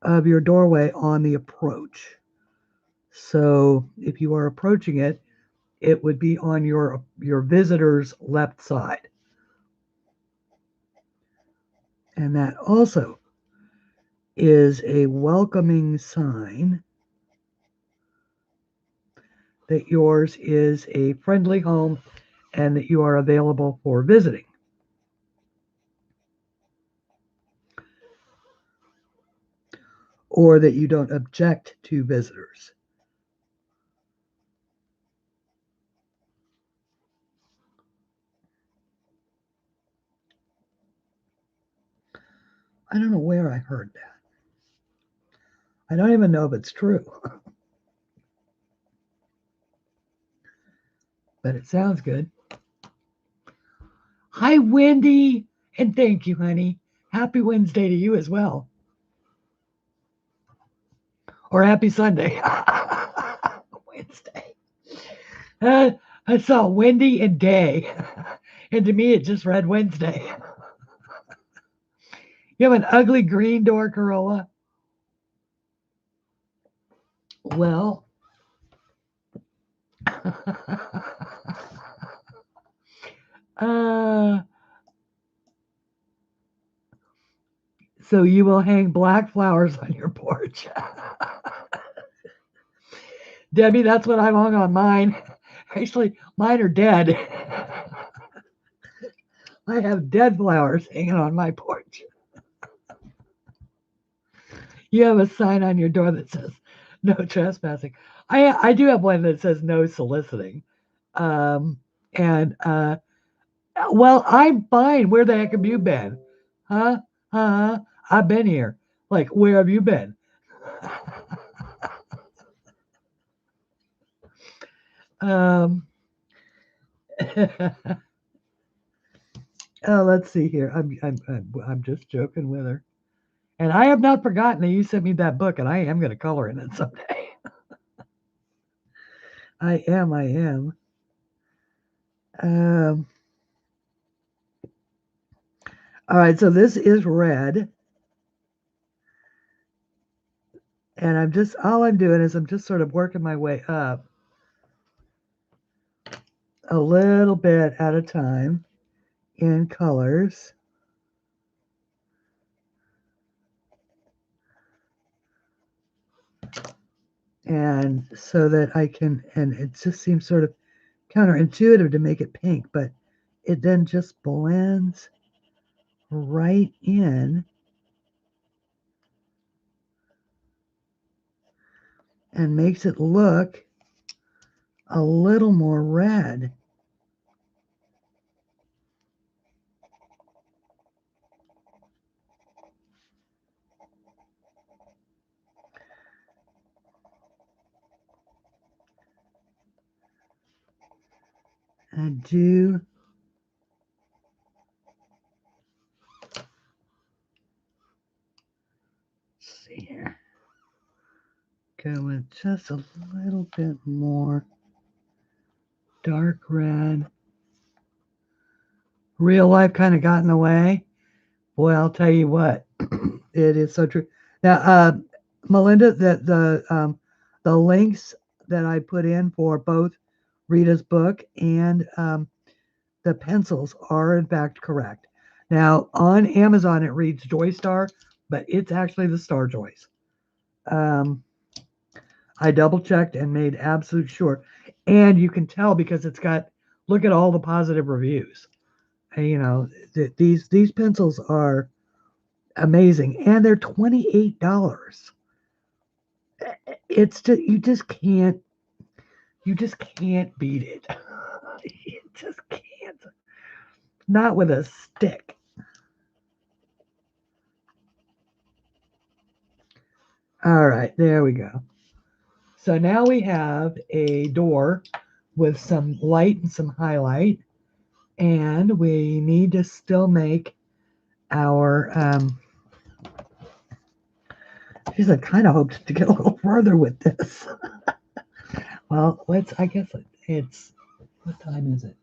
of your doorway on the approach. So if you are approaching it, it would be on your visitor's left side. And that also is a welcoming sign that yours is a friendly home and that you are available for visiting. Or that you don't object to visitors. I don't know where I heard that. I don't even know if it's true. But it sounds good. Hi, Wendy. And thank you, honey. Happy Wednesday to you as well. Or happy Sunday. Wednesday. I saw Wendy and Day. And to me, it just read Wednesday. You have an ugly green door, Corolla? Well, so you will hang black flowers on your porch. Debbie, that's what I've hung on mine. Actually, mine are dead. I have dead flowers hanging on my porch. You have a sign on your door that says no trespassing. I do have one that says no soliciting. Well, I'm fine. Where the heck have you been? Huh? I've been here. Like, where have you been? Oh, let's see here. I'm just joking with her. And I have not forgotten that you sent me that book, and I am going to color in it someday. I am. All right, so this is red. And all I'm doing is I'm just sort of working my way up a little bit at a time in colors. And so that I can, and it just seems sort of counterintuitive to make it pink, but it then just blends right in and makes it look a little more red. I do see here. Go with just a little bit more dark red. Real life kind of got in the way. Boy, I'll tell you what, it is so true. Now, Melinda, the links that I put in for both Rita's book and the pencils are in fact correct. Now, on Amazon, it reads Joystar, but it's actually the StarJoys. I double checked and made absolute sure. And you can tell because it's got, look at all the positive reviews. And, you know, these pencils are amazing. And they're $28. It's just, you just can't beat it. You just can't. Not with a stick. All right, there we go. So now we have a door with some light and some highlight, and we need to still make our, geez, I kind of hoped to get a little further with this. Well, I guess it's, what time is it?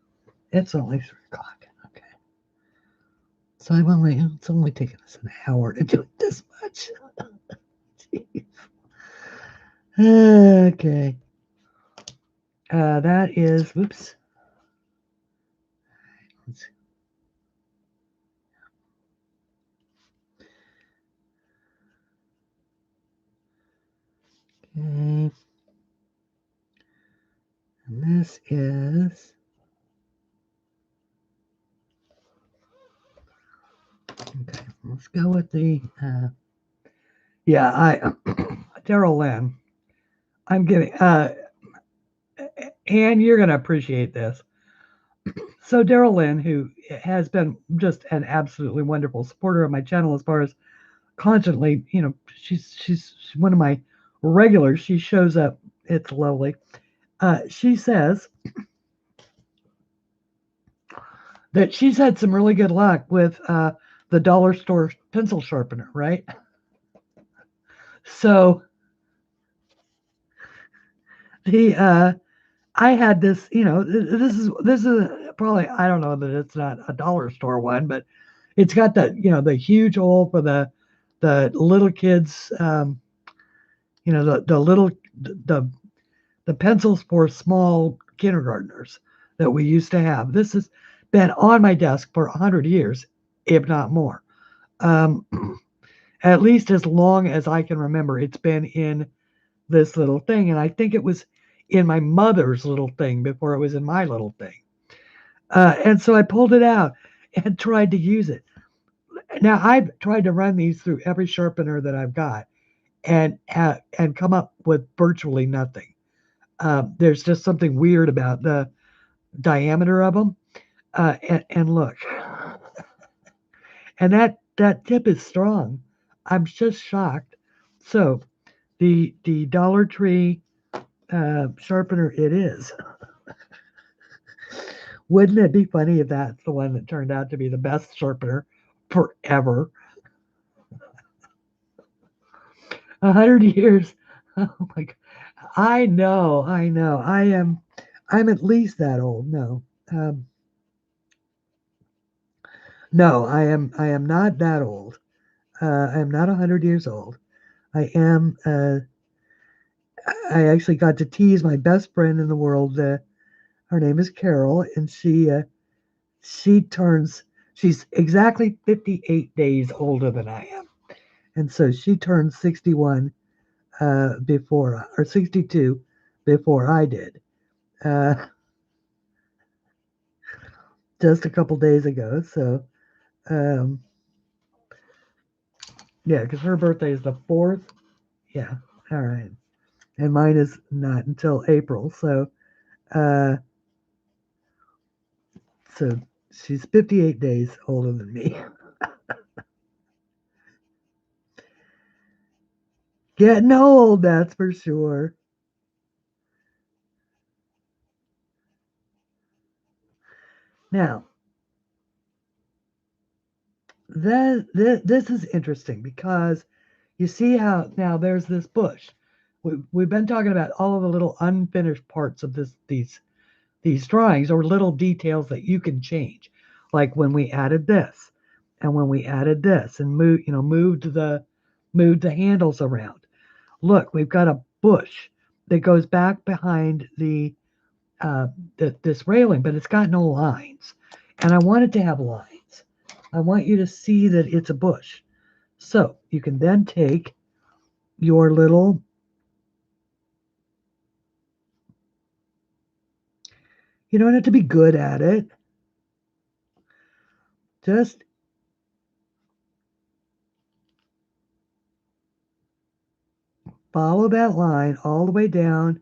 It's only 3 o'clock. Okay. So it's only taken us an hour to do it this much. Jeez. Okay. That is, whoops. Let's see. Okay. And this is, okay, let's go with the, Daryl Lynn. I'm giving, and you're going to appreciate this. So Daryl Lynn, who has been just an absolutely wonderful supporter of my channel as far as constantly, she's one of my regulars. She shows up. It's lovely. She says that she's had some really good luck with the dollar store pencil sharpener, right? So the I had this, this is probably, I don't know that it's not a dollar store one, but it's got the huge hole for the little kids, the little the pencils for small kindergartners that we used to have. This has been on my desk for 100 years, if not more. Um, at least as long as I can remember, it's been in this little thing. And I think it was in my mother's little thing before it was in my little thing. And so I pulled it out and tried to use it. Now I've tried to run these through every sharpener that I've got and come up with virtually nothing. There's just something weird about the diameter of them. And look, and that tip is strong. I'm just shocked. So the Dollar Tree sharpener it is. Wouldn't it be funny if that's the one that turned out to be the best sharpener forever? 100 years. Oh my God. I know. I'm at least that old. No. Um, no, I am not that old. I am not 100 years old. I am. I actually got to tease my best friend in the world. Her name is Carol, and she turns. She's exactly 58 days older than I am, and so she turned 61 before, or 62 before I did. Uh, just a couple days ago. So, um, yeah, because her birthday is the 4th. Yeah, all right. And mine is not until April. Uh, so she's 58 days older than me. Getting old, that's for sure. Now, this is interesting because you see how now there's this bush. We've been talking about all of the little unfinished parts of these drawings or little details that you can change, like when we added this and when we added this and moved the handles around. Look, we've got a bush that goes back behind this railing, but it's got no lines, and I want it to have lines. I want you to see that it's a bush. So you can then take your little, you don't have to be good at it. Just follow that line all the way down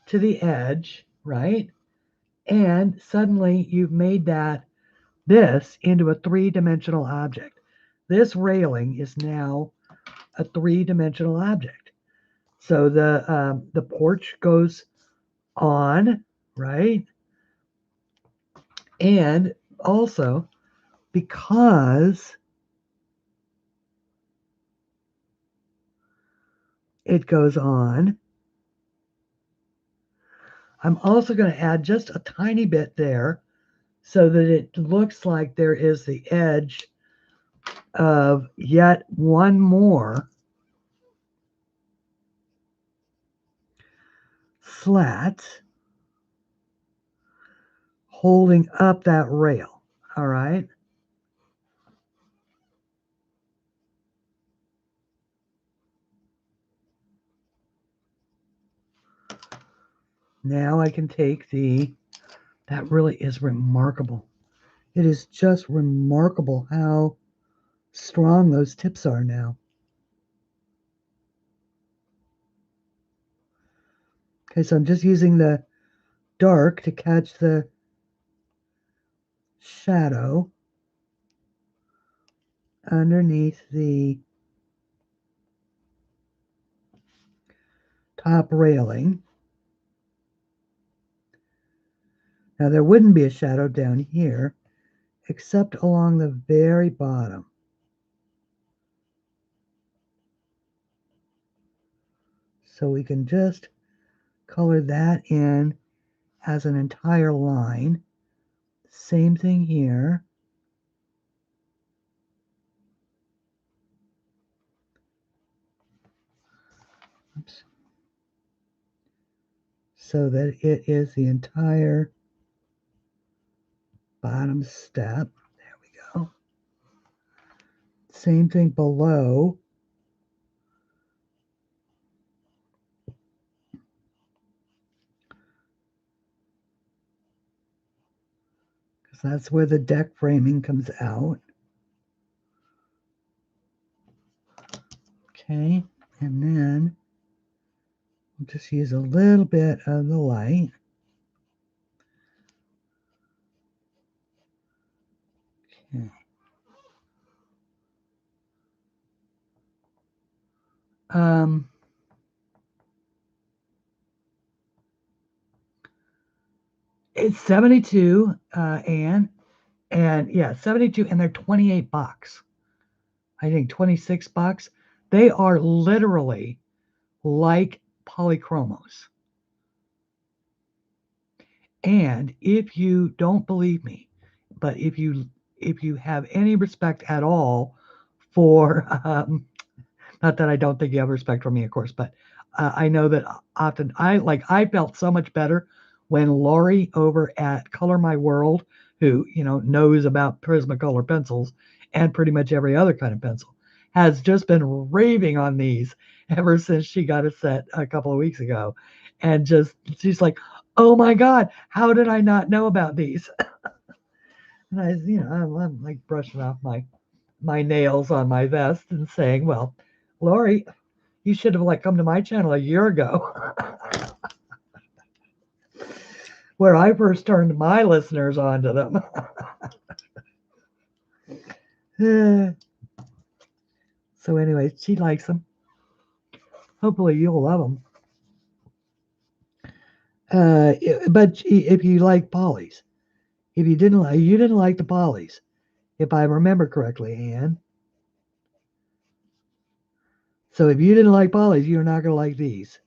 to the edge, right? And suddenly you've made this into a three-dimensional object. This railing is now a three-dimensional object. So the porch goes on, right? And also because it goes on, I'm also going to add just a tiny bit there so that it looks like there is the edge of yet one more slat holding up that rail. All right. Now I can take that really is remarkable. It is just remarkable how strong those tips are now. Okay, so I'm just using the dark to catch the shadow. underneath the top railing. Now there wouldn't be a shadow down here, except along the very bottom. So we can just color that in as an entire line. Same thing here. Oops. So that it is the entire bottom step. There we go. Same thing below. Because that's where the deck framing comes out. Okay, and then we'll just use a little bit of the light. Okay. It's 72, and yeah, 72, and they're 28 bucks. I think 26 bucks. They are literally like polychromos. And if you don't believe me, but if you have any respect at all for not that I don't think you have respect for me, of course, but I know that often I felt so much better when Lori over at Color My World, who knows about Prismacolor pencils and pretty much every other kind of pencil, has just been raving on these ever since she got a set a couple of weeks ago, and she's like, "Oh my God, how did I not know about these?" And I'm like brushing off my nails on my vest and saying, "Well, Lori, you should have come to my channel a year ago." Where I first turned my listeners onto them. So anyway, she likes them. Hopefully you'll love them. But if you like polys, if you didn't like the polys, if I remember correctly, Anne. So if you didn't like polys, you're not going to like these.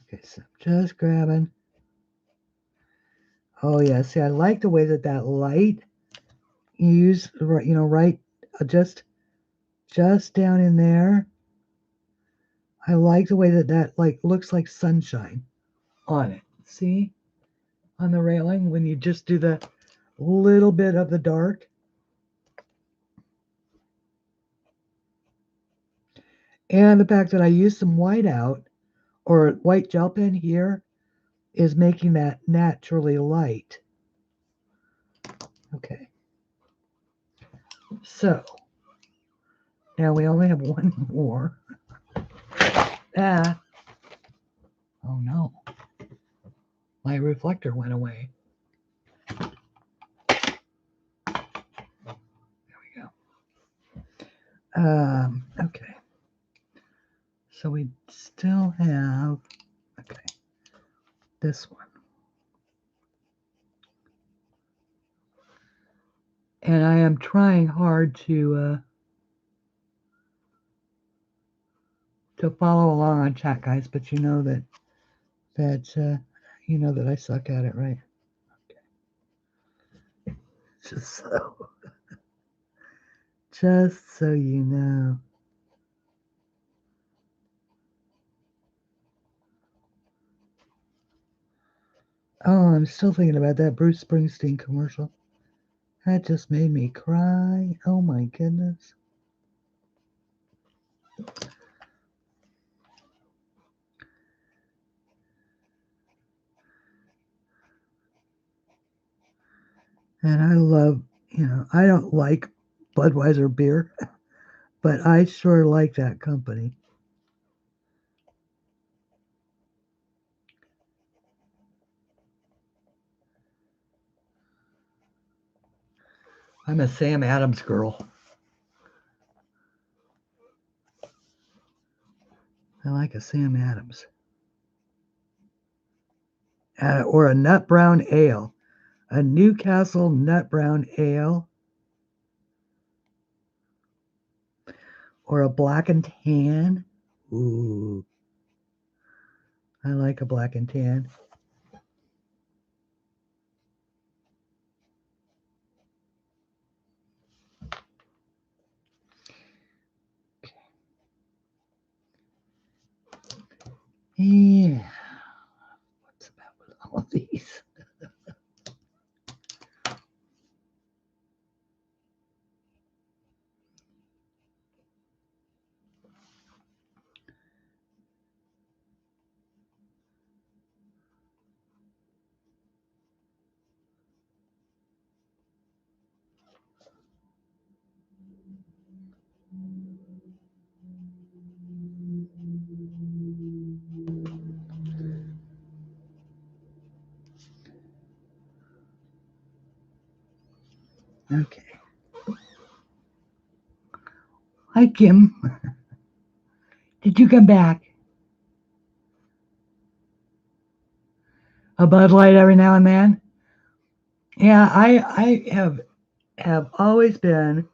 Okay, so just grabbing. Oh yeah, see, I like the way that light use right just down in there. I like the way that looks like sunshine on it. See, on the railing when you just do the little bit of the dark. And the fact that I used some white out or white gel pen here is making that naturally light. Okay. So now we only have one more. Ah. Oh no. My reflector went away. There we go. Okay. So we still have, okay, this one. And I am trying hard to follow along on chat, guys, but you know that I suck at it, right? Okay. Just so you know. Oh, I'm still thinking about that Bruce Springsteen commercial. That just made me cry. Oh my goodness. And I love, I don't like Budweiser beer, but I sure like that company. I'm a Sam Adams girl. I like a Sam Adams. Or a nut brown ale. A Newcastle nut brown ale. Or a black and tan. Ooh. I like a black and tan. Yeah. What's about with all of these? Okay. Hi, Kim. Did you come back? A Bud Light every now and then? Yeah, I have always been,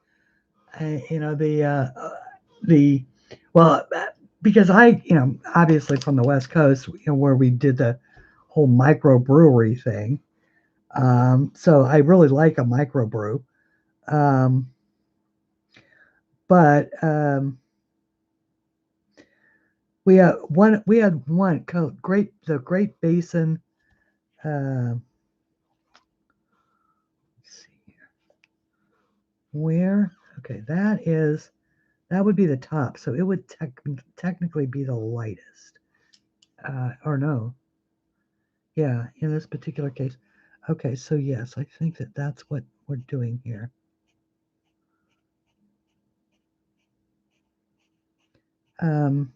the well, because obviously from the West Coast, where we did the whole microbrewery thing. So I really like a microbrew. Um, but we had one the Great Basin. Let's see here. Where? Okay, that would be the top. So it would technically be the lightest. Or no. Yeah, in this particular case. Okay, so yes, I think that's what we're doing here. Um,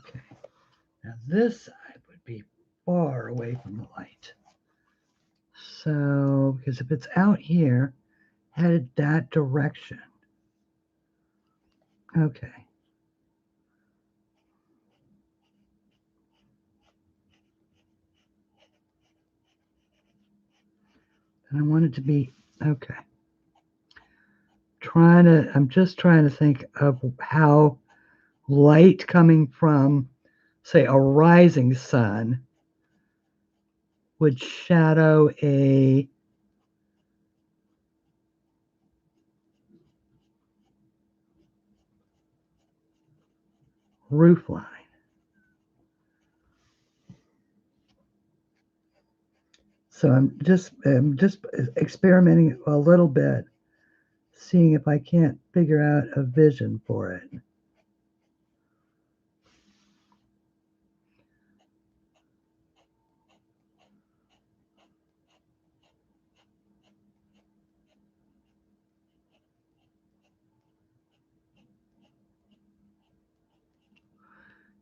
okay, now this side would be far away from the light. So, because if it's out here, headed that direction. Okay. And I want it to be, okay. I'm just trying to think of how light coming from, say, a rising sun would shadow a roof line. So I'm just experimenting a little bit, seeing if I can't figure out a vision for it.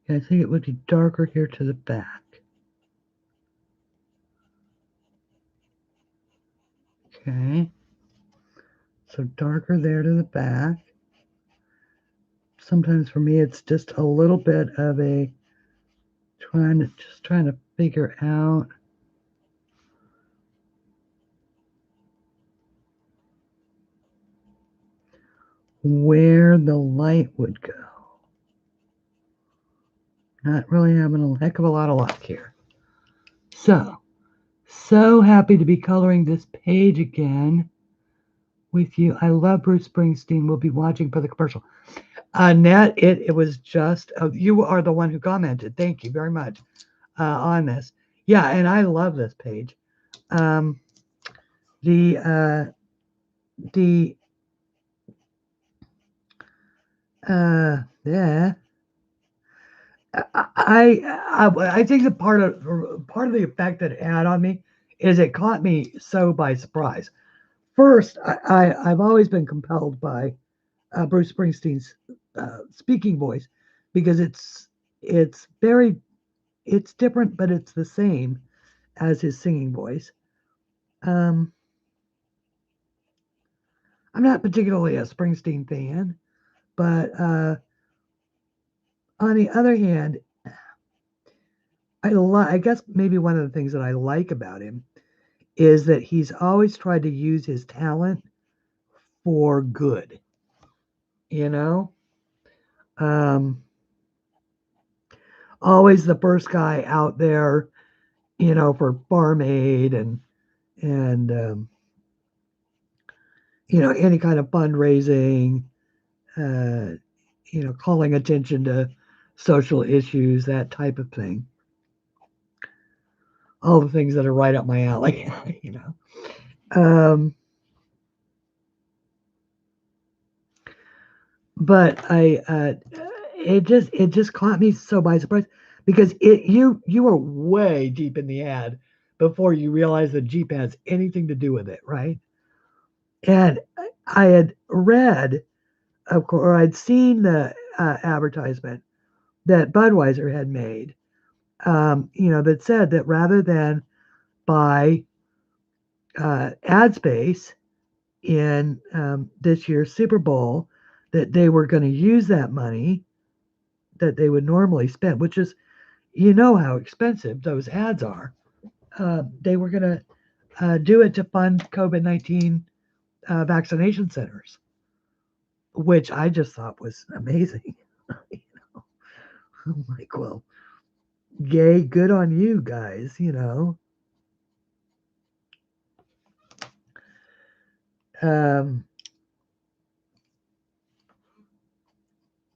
I think it would be darker here to the back. Okay. So darker there to the back. Sometimes for me, it's just a little bit of a trying to figure out where the light would go. Not really having a heck of a lot of luck here. So happy to be coloring this page again with you. I love Bruce Springsteen. We'll be watching for the commercial. Annette, it was just, you are the one who commented. Thank you very much on this. Yeah, and I love this page. Yeah. I think that part of the effect that it had on me is it caught me so by surprise. first, I've always been compelled by Bruce Springsteen's speaking voice because it's very it's different, but it's the same as his singing voice. Um, I'm not particularly a Springsteen fan, but on the other hand, I guess maybe one of the things that I like about him is that he's always tried to use his talent for good. You know, um, always the first guy out there, for barmaid and any kind of fundraising, uh, calling attention to social issues, that type of thing. All the things that are right up my alley, But it just caught me so by surprise because you were way deep in the ad before you realized that Jeep has anything to do with it, right? And I had read, of course, or I'd seen the advertisement that Budweiser had made, that said that rather than buy ad space in this year's Super Bowl, that they were going to use that money that they would normally spend, which is, how expensive those ads are. They were going to do it to fund COVID-19 vaccination centers, which I just thought was amazing. I'm like, well, yay, good on you guys,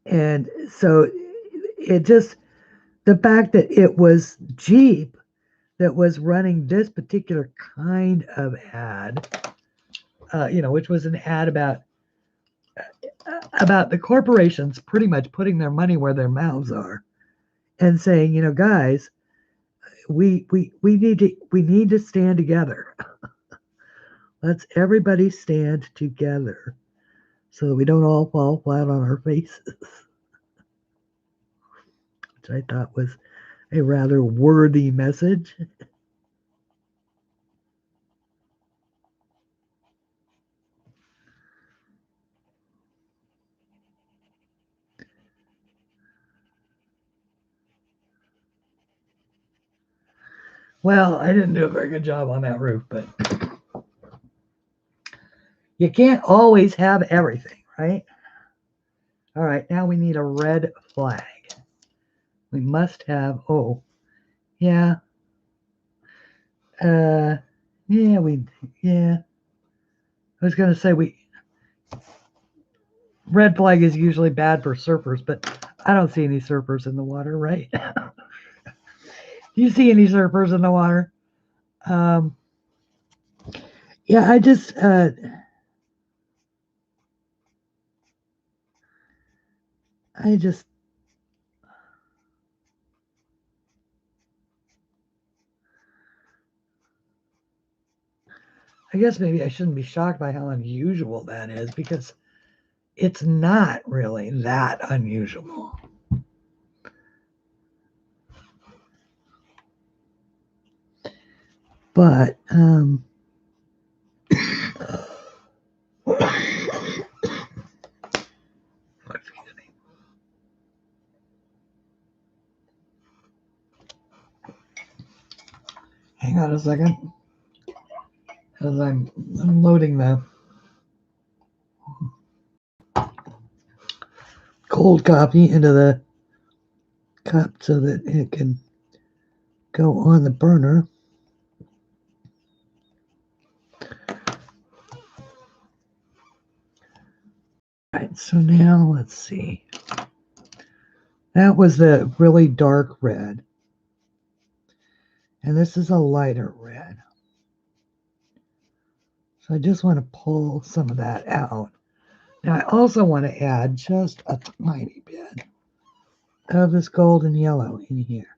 And so it just, the fact that it was Jeep that was running this particular kind of ad, which was an ad about the corporations pretty much putting their money where their mouths are and saying, guys, we need to stand together. Let's everybody stand together so that we don't all fall flat on our faces. Which I thought was a rather worthy message. Well, I didn't do a very good job on that roof, but you can't always have everything, right? All right, now we need a red flag. We must have, yeah. Yeah, yeah. I was going to say red flag is usually bad for surfers, but I don't see any surfers in the water, right? Do you see any surfers in the water? Yeah, I just, I guess maybe I shouldn't be shocked by how unusual that is because it's not really that unusual. But excuse me. Hang on a second. As I'm loading the cold coffee into the cup so that it can go on the burner. All right, so now let's see. That was the really dark red. And this is a lighter red. So I just want to pull some of that out. Now I also want to add just a tiny bit of this golden yellow in here.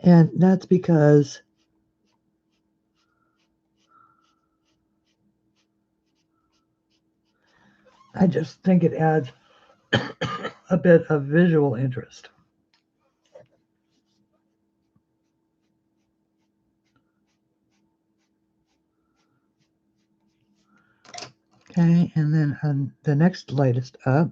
And that's because I just think it adds a bit of visual interest. Okay, and then on the next latest up,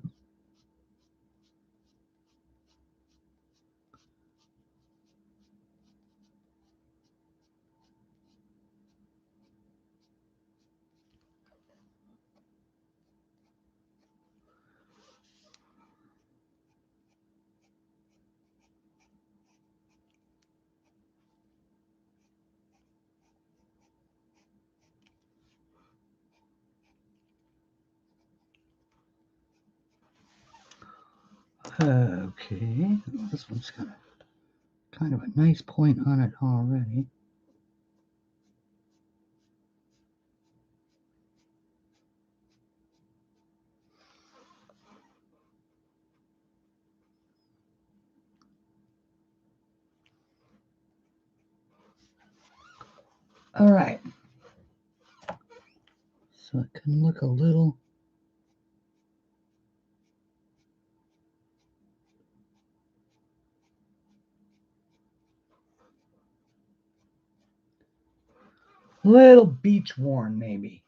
okay, this one's got kind of a nice point on it already. All right. So it can look a little. Little beach worn, maybe.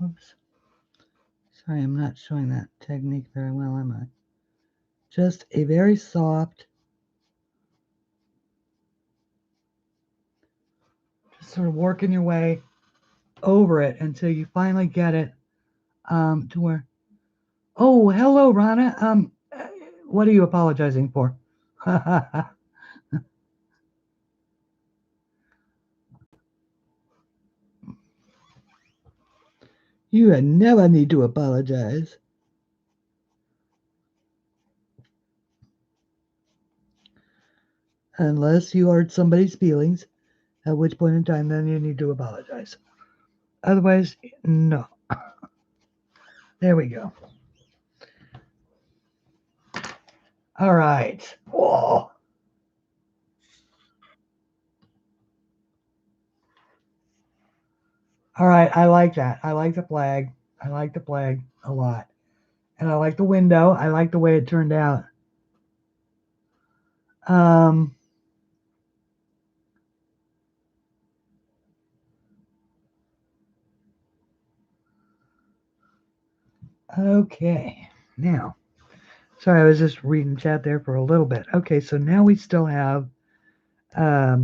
Oops. Sorry, I'm not showing that technique very well, am I? Just a very soft, just sort of working your way over it until you finally get it to where. Oh, hello, Rana. What are you apologizing for? You never need to apologize. Unless you hurt somebody's feelings, at which point in time then you need to apologize. Otherwise, no. There we go. All right. Whoa. All right, I like that. I like the flag. I like the flag a lot. And I like the window. I like the way it turned out. Um, okay. Now, sorry, I was just reading chat there for a little bit. Okay, so now we still have I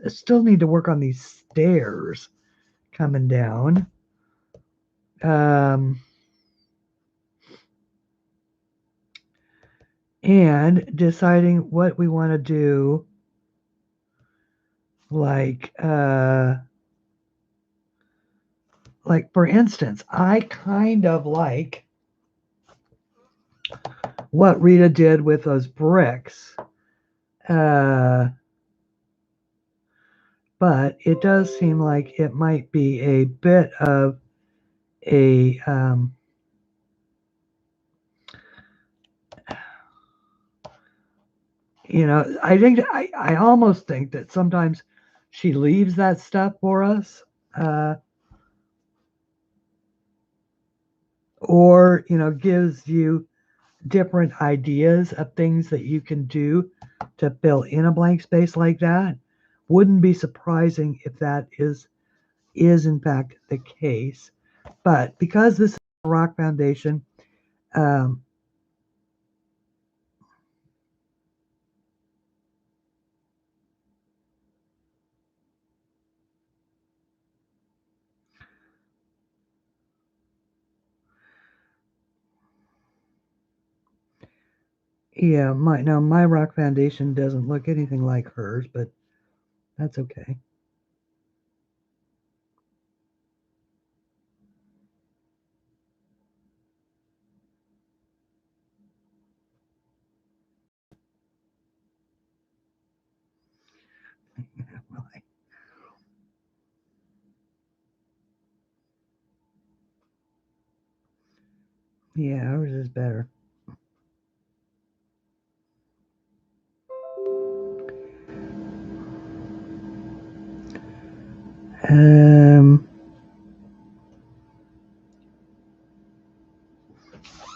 still need to work on these stairs coming down. Um, and deciding what we want to do, like for instance, I kind of like what Rita did with those bricks, but it does seem like it might be a bit of a I almost think that sometimes she leaves that stuff for us, or gives you different ideas of things that you can do to fill in a blank space like that. Wouldn't be surprising if that is in fact the case. But because this is a rock foundation, um, yeah, my rock foundation doesn't look anything like hers, but that's okay. Yeah, ours is better.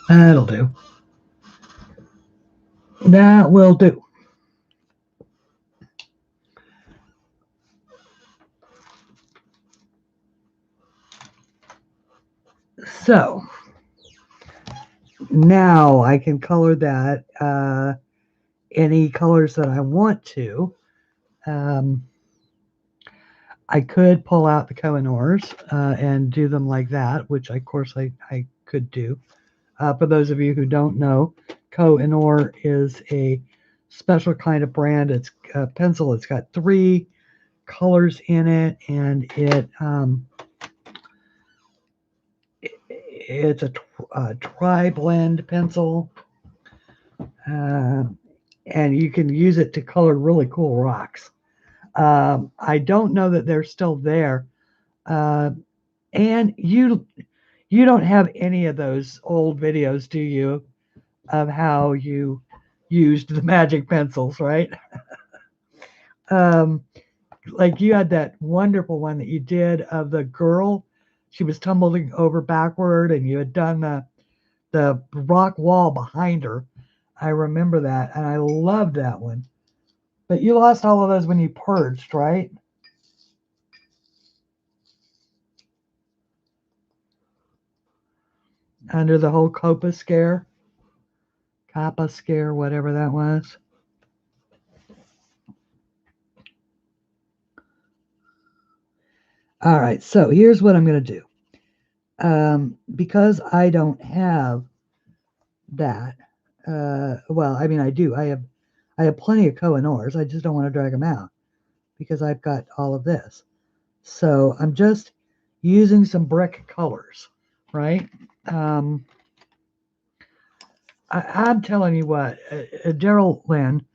That'll do. That will do. So now I can color that any colors that I want to. I could pull out the Koh-i-Noors and do them like that, which of course I could do. For those of you who don't know, Koh-i-Noor is a special kind of brand. It's a pencil. It's got 3 colors in it, and it's a tri-blend pencil, and you can use it to color really cool rocks. I don't know that they're still there, and you don't have any of those old videos, do you, of how you used the magic pencils, right? Like you had that wonderful one that you did of the girl. She was tumbling over backward, and you had done the rock wall behind her. I remember that, and I loved that one. But you lost all of those when you purged, right? Under the whole COPPA scare, whatever that was. All right, so here's what I'm going to do. Because I don't have that, well, I mean, I do. I have plenty of Koh-i-Noors. I just don't want to drag them out because I've got all of this. So I'm just using some brick colors, right? I'm telling you what, Daryl Lynn,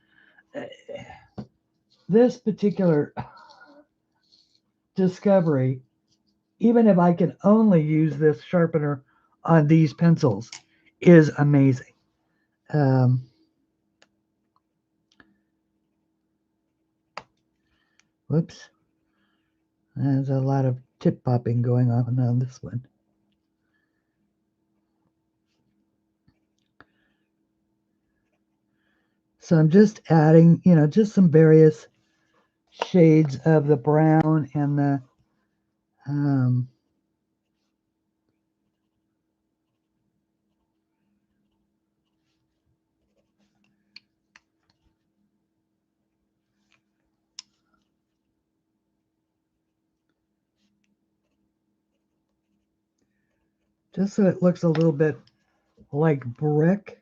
this particular discovery, even if I can only use this sharpener on these pencils, is amazing. Whoops. There's a lot of tip popping going on this one. So I'm just adding, just some various shades of the brown and the just so it looks a little bit like brick.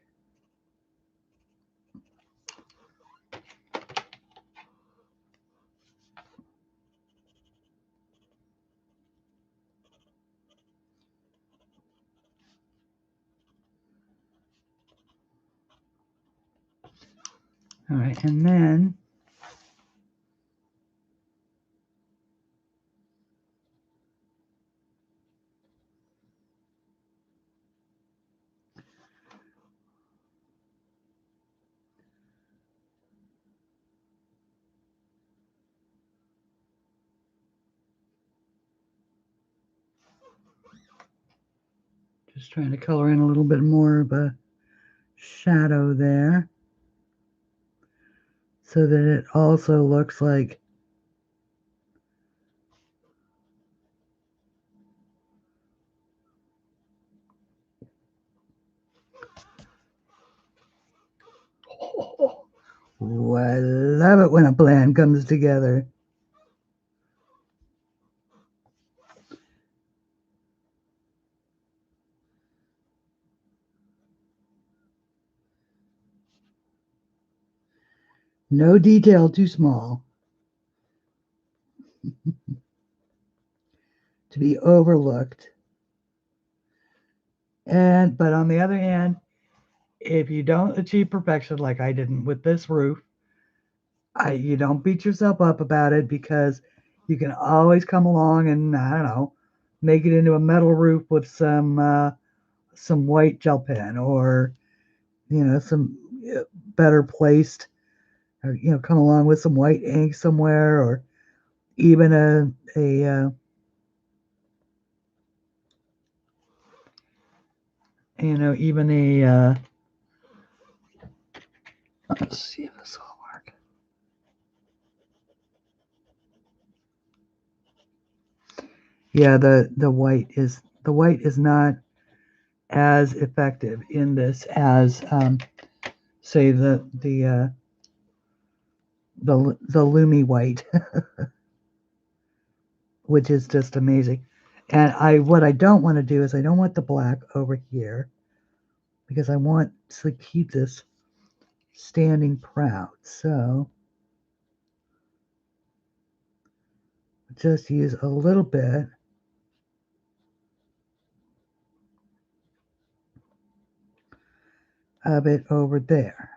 All right, and then just trying to color in a little bit more of a shadow there so that it also looks like oh, I love it when a plan comes together. No detail too small to be overlooked. But on the other hand, if you don't achieve perfection like I didn't with this roof, you don't beat yourself up about it, because you can always come along and, I don't know, make it into a metal roof with some white gel pen, or some better placed, or come along with some white ink somewhere, or even you know, even a, let's see if this will work. Yeah, the white is not as effective in this as say the Lumi white, which is just amazing. And what I don't want to do is I don't want the black over here because I want to keep this standing proud. So just use a little bit of it over there.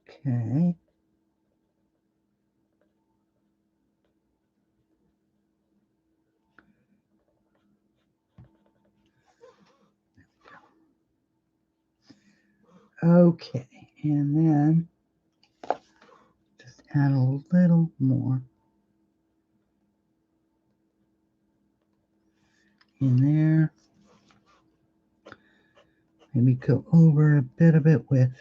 Okay. Okay, and then just add a little more in there. Maybe go over a bit of it with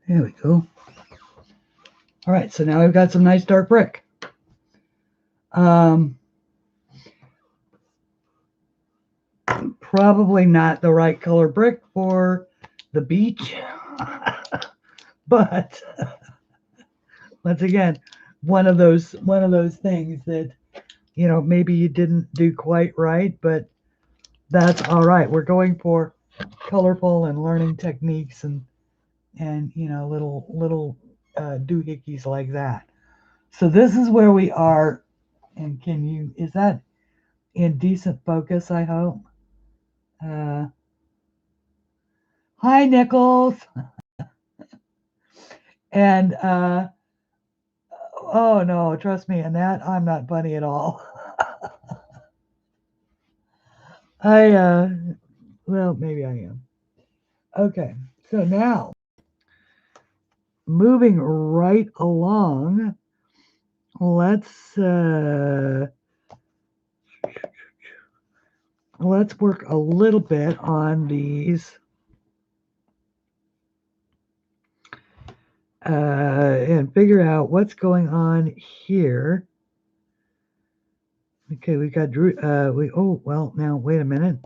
there we go. All right, so now we've got some nice dark brick. Probably not the right color brick for the beach, but once again, one of those things that, you know, maybe you didn't do quite right, but that's all right. We're going for colorful and learning techniques and you know, little doohickeys like that. So this is where we are, and is that in decent focus, I hope? Hi, Nichols. And oh no, trust me, Annette, I'm not funny at all. Well, maybe I am. Okay, so now moving right along, let's work a little bit on these and figure out what's going on here. Okay, we got Drew. Oh well, now wait a minute.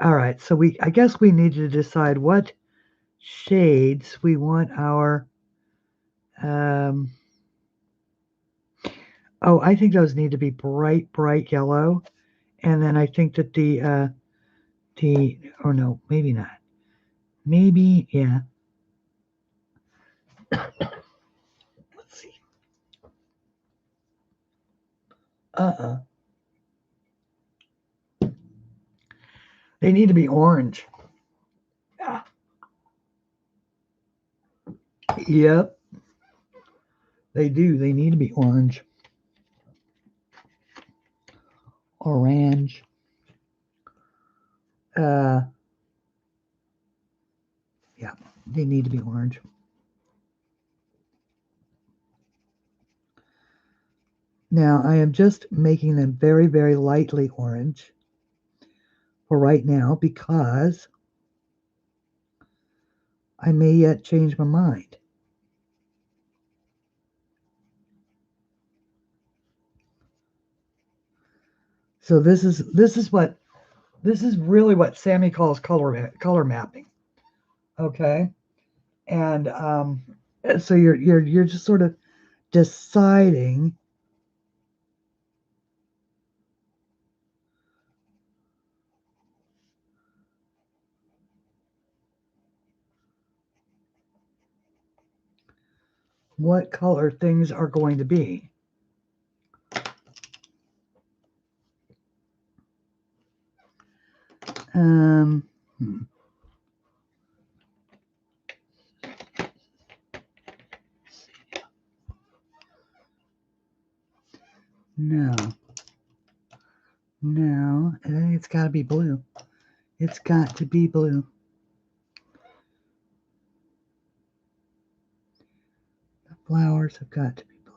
All right, so I guess we need to decide what shades we want our. Oh, I think those need to be bright yellow, and then I think that or no, maybe not. Maybe, yeah. Let's see. They need to be orange. Ah. Yep. They do. They need to be orange. Orange. Yeah, they need to be orange. Now, I am just making them very, very lightly orange for right now because I may yet change my mind. So this is really what Sammy calls color mapping. Okay, and so you're just sort of deciding what color things are going to be. No. No, I think it's got to be blue. It's got to be blue. flowers have got to be blue.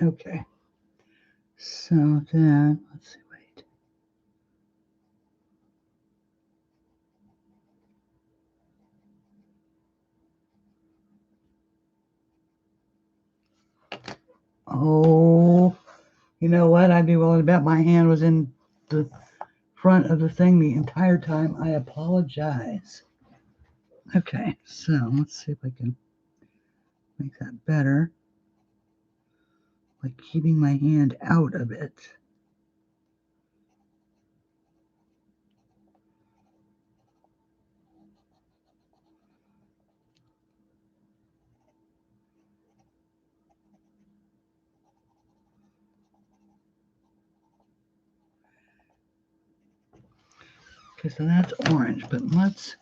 Okay. So then, let's see, wait. Oh, you know what? I'd be willing to bet my hand was in the front of the thing the entire time. I apologize. Okay, so let's see if I can make that better. Like keeping my hand out of it. Okay, so that's orange, but let's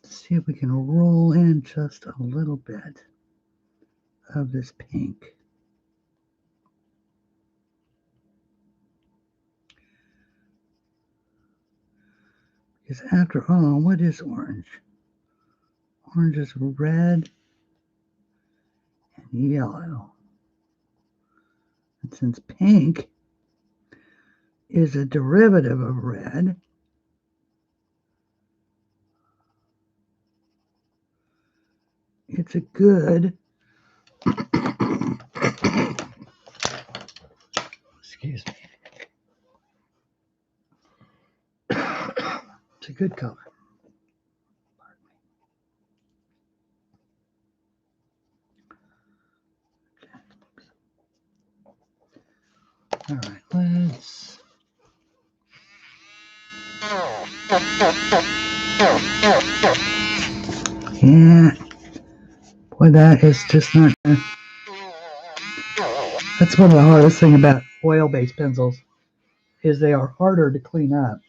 see if we can roll in just a little bit of this pink. Because after all, what is orange? Orange is red and yellow. And since pink is a derivative of red, it's a good, excuse me, it's a good color. All right, let's. Yeah, boy, that is just not. That's one of the hardest things about oil-based pencils, is they are harder to clean up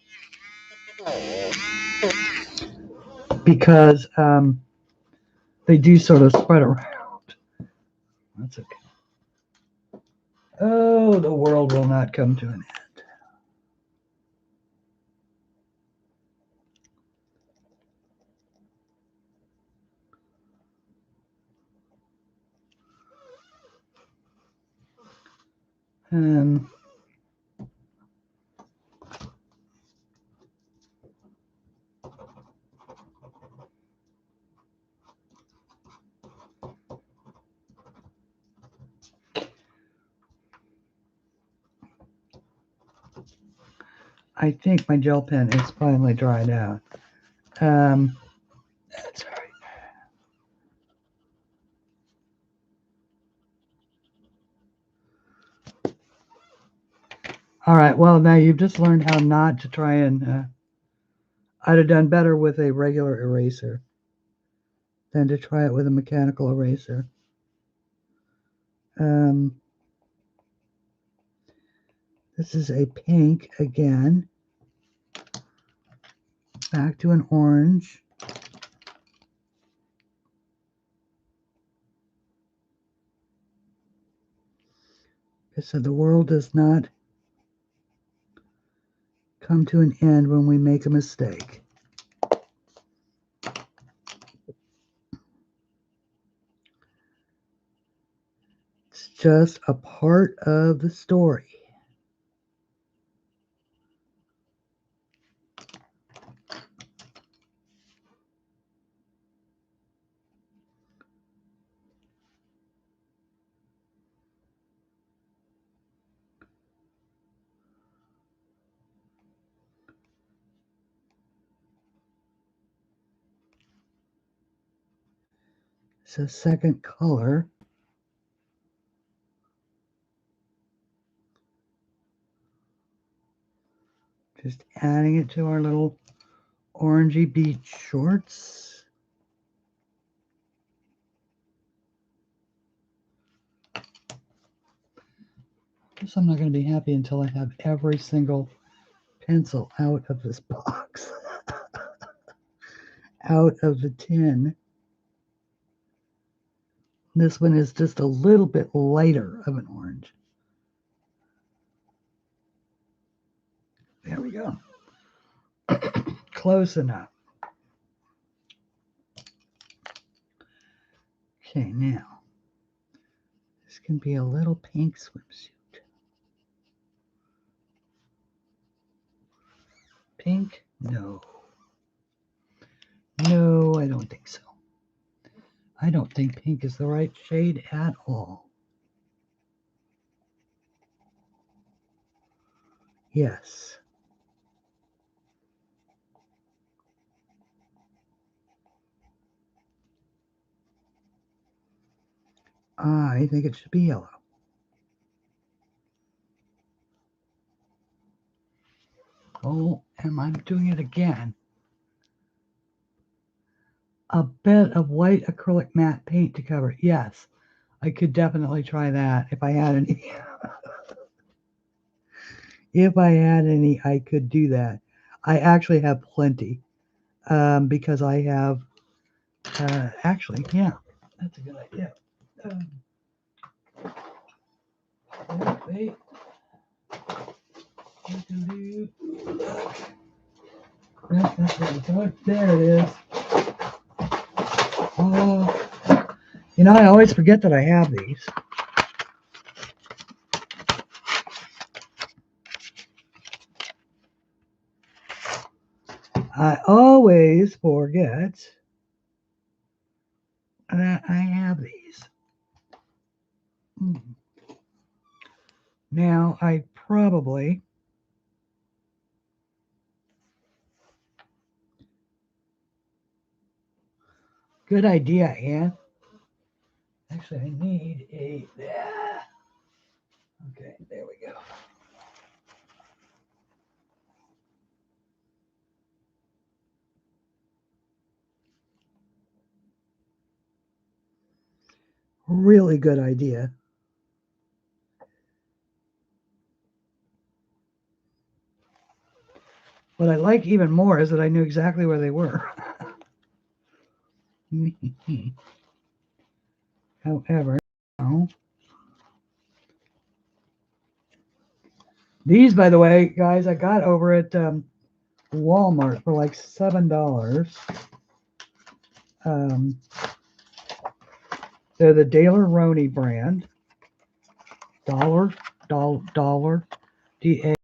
because they do sort of spread around. That's okay. Oh, the world will not come to an end. I think my gel pen is finally dried out. That's all right. All right, well, now you've just learned how not to try and, I'd have done better with a regular eraser than to try it with a mechanical eraser. This is a pink again. Back to an orange. So the world does not come to an end when we make a mistake. It's just a part of the story. So second color. Just adding it to our little orangey beach shorts. Guess I'm not going to be happy until I have every single pencil out of this box, out of the tin. This one is just a little bit lighter of an orange. There we go. Close enough. Okay, now this can be a little pink swimsuit. Pink? No. No, I don't think so. I don't think pink is the right shade at all. Yes. I think it should be yellow. Oh, am I doing it again? A bit of white acrylic matte paint to cover. Yes, I could definitely try that if I had any. If I had any, I could do that. I actually have plenty because I have, actually, yeah, that's a good idea. Wait. There it is. You know, I always forget that I have these. I always forget that I have these. Now, I probably good idea, Anne. Actually, I need a. Okay, there we go. Really good idea. What I like even more is that I knew exactly where they were. However, no. These, by the way, guys, I got over at Walmart for like $7. They're the Daler-Rowney brand. Dollar, D-A-L-E.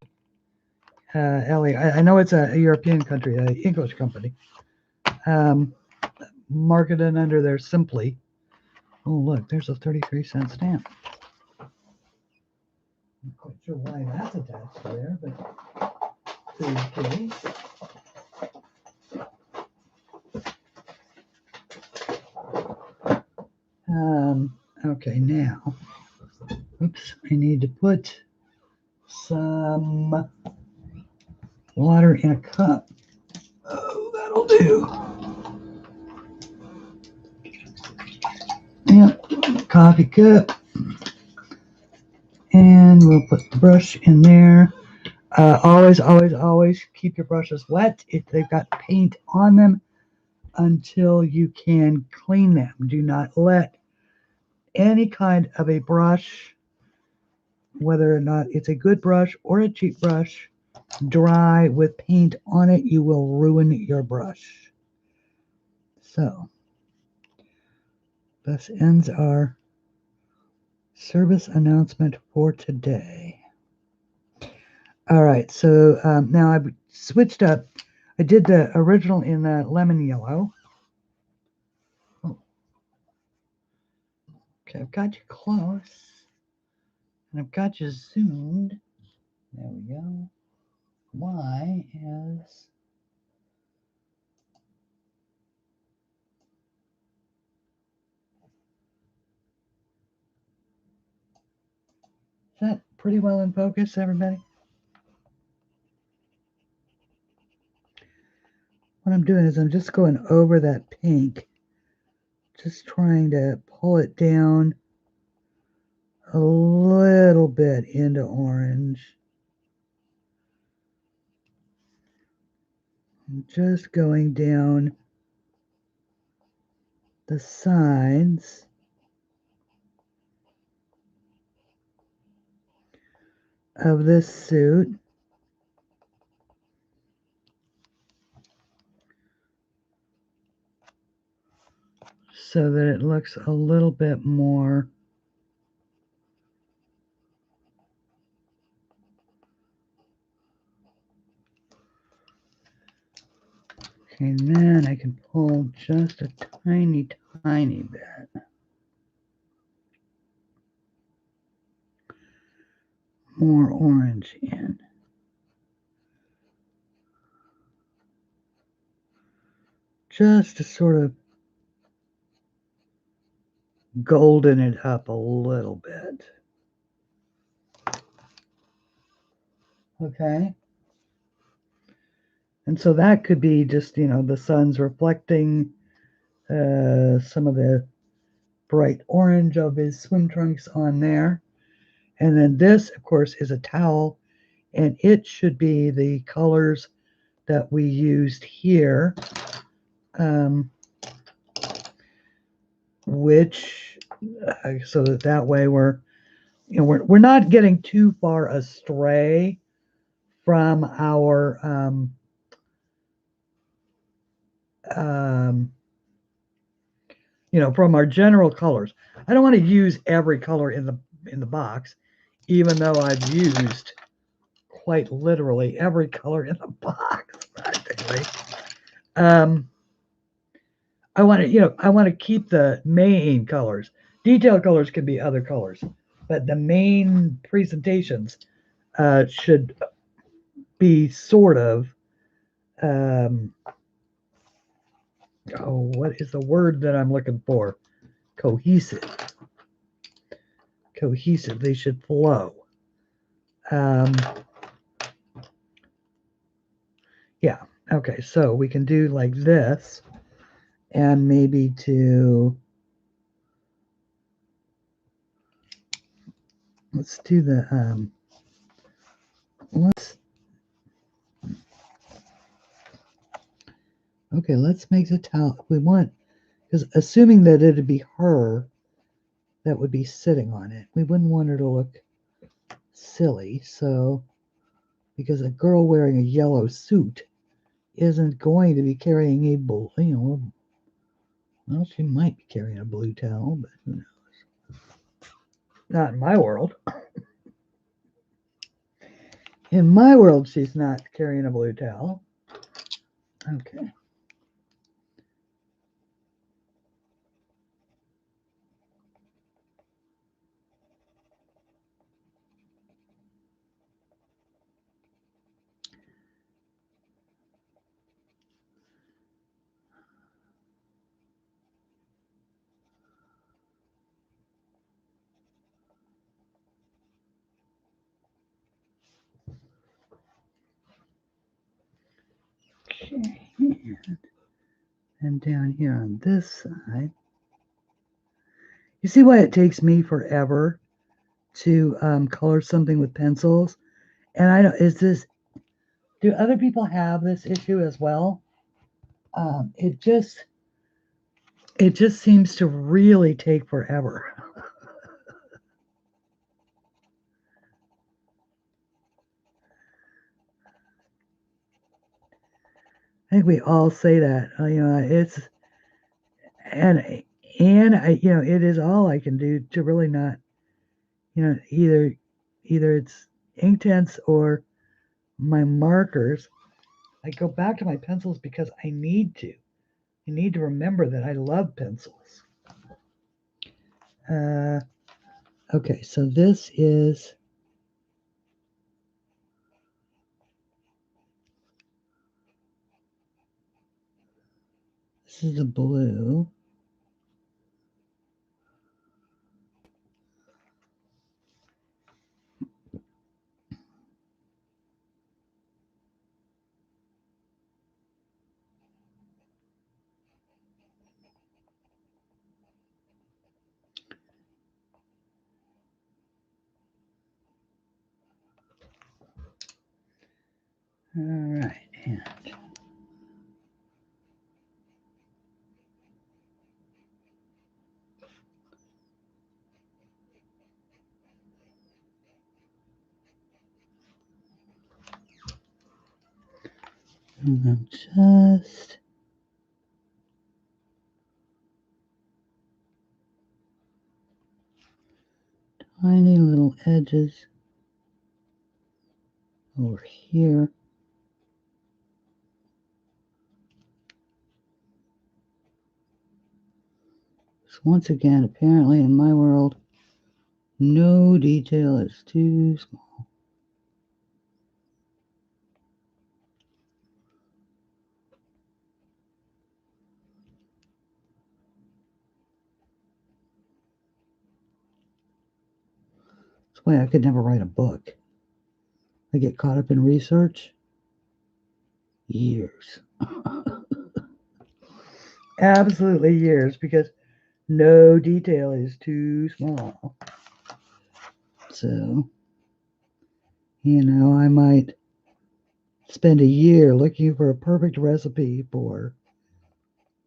I know it's a European country, an English company. Marketed under their Simply. Oh, look, there's a 33-cent stamp. I'm not quite sure why that's attached to there, but okay. Okay, now, oops, I need to put some water in a cup. Oh, that'll do. Yep, coffee cup. And we'll put the brush in there. Always keep your brushes wet if they've got paint on them until you can clean them. Do not let any kind of a brush, whether or not it's a good brush or a cheap brush, dry with paint on it. You will ruin your brush. So, this ends our service announcement for today. All right, so now I've switched up. I did the original in the lemon yellow. Oh. Okay, I've got you close. And I've got you zoomed. There we go. Y is... Is that pretty well in focus, everybody? What I'm doing is I'm just going over that pink. Just trying to pull it down a little bit into orange. I'm just going down the sides of this suit. So that it looks a little bit more okay, and then I can pull just a tiny, tiny bit more orange in. Just to sort of golden it up a little bit. Okay. And so that could be just, you know, the sun's reflecting some of the bright orange of his swim trunks on there. And then this, of course, is a towel, and it should be the colors that we used here, which so that way we're, you know, we're not getting too far astray from our you know, from our general colors. I don't want to use every color in the box, even though I've used quite literally every color in the box practically. I want to, you know, I want to keep the main colors. Detail colors can be other colors, but the main presentations should be sort of oh, what is the word that I'm looking for? Cohesive. Cohesive. They should flow. Yeah. Okay. So we can do like this, and maybe to let's do the let's okay. Let's make the towel. We want, because assuming that it'd be her that would be sitting on it, we wouldn't want her to look silly. So, because a girl wearing a yellow suit isn't going to be carrying a blue, you know, well, she might be carrying a blue towel, but who knows? Not in my world. In my world, she's not carrying a blue towel. Okay. Okay. And down here on this side, you see why it takes me forever to color something with pencils? And I don't, is this, do other people have this issue as well? It just seems to really take forever. I think we all say that. You know, it's and I, you know, it is all I can do to really not, you know, either it's Inktense or my markers. I go back to my pencils because I need to. I need to remember that I love pencils. Okay, so this is the blue. All right. And I'm just tiny little edges over here. So once again, apparently in my world, no detail is too small. That's why I could never write a book. I get caught up in research. Years. Absolutely years, because no detail is too small. So, I might spend a year looking for a perfect recipe for,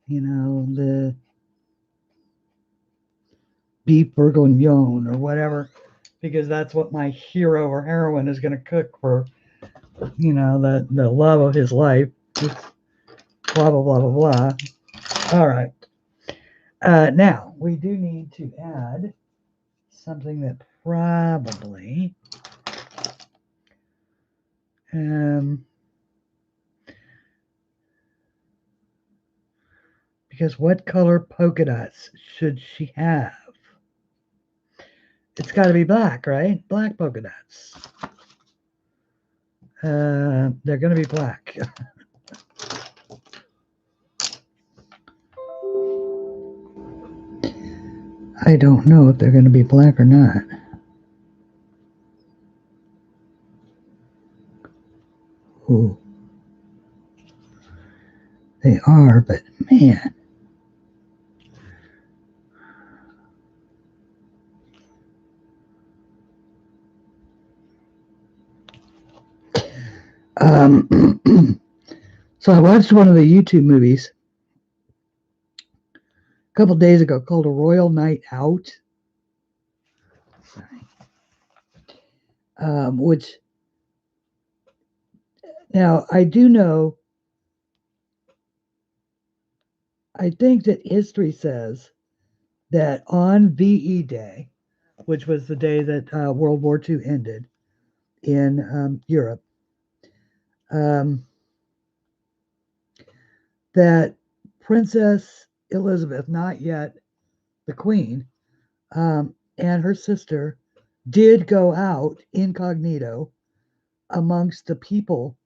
the beef bourguignon or whatever, because that's what my hero or heroine is going to cook for, the love of his life. Just blah, blah, blah, blah, blah. All right. Now, we do need to add something that probably because what color polka dots should she have? It's got to be black, right? Black polka dots. They're going to be black. I don't know if they're going to be black or not. Ooh. They are, but man. So I watched one of the YouTube movies a couple days ago called A Royal Night Out. Which, now I do know, I think that history says that on VE Day, which was the day that World War II ended in Europe, that Princess Elizabeth, not yet the Queen, and her sister did go out incognito amongst the people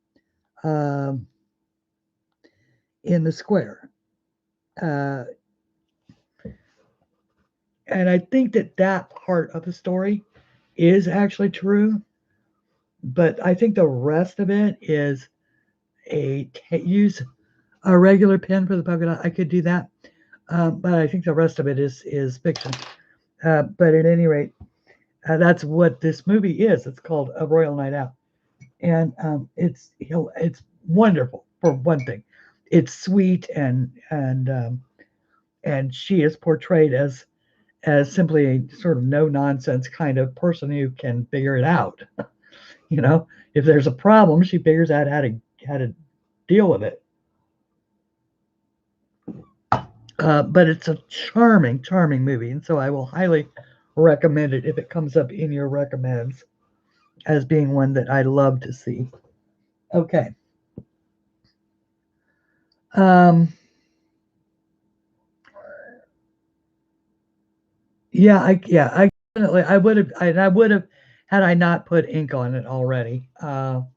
in the square. And I think that part of the story is actually true, but I think the rest of it is use a regular pen for the polka dot. I could do that, but I think the rest of it is fiction. But at any rate, that's what this movie is. It's called A Royal Night Out, and it's wonderful for one thing. It's sweet and she is portrayed as simply a sort of no nonsense kind of person who can figure it out. If there's a problem, she figures out how to deal with it. But it's a charming movie, and so I will highly recommend it if it comes up in your recommends as being one that I love to see. Okay. I definitely I would have had I not put ink on it already, or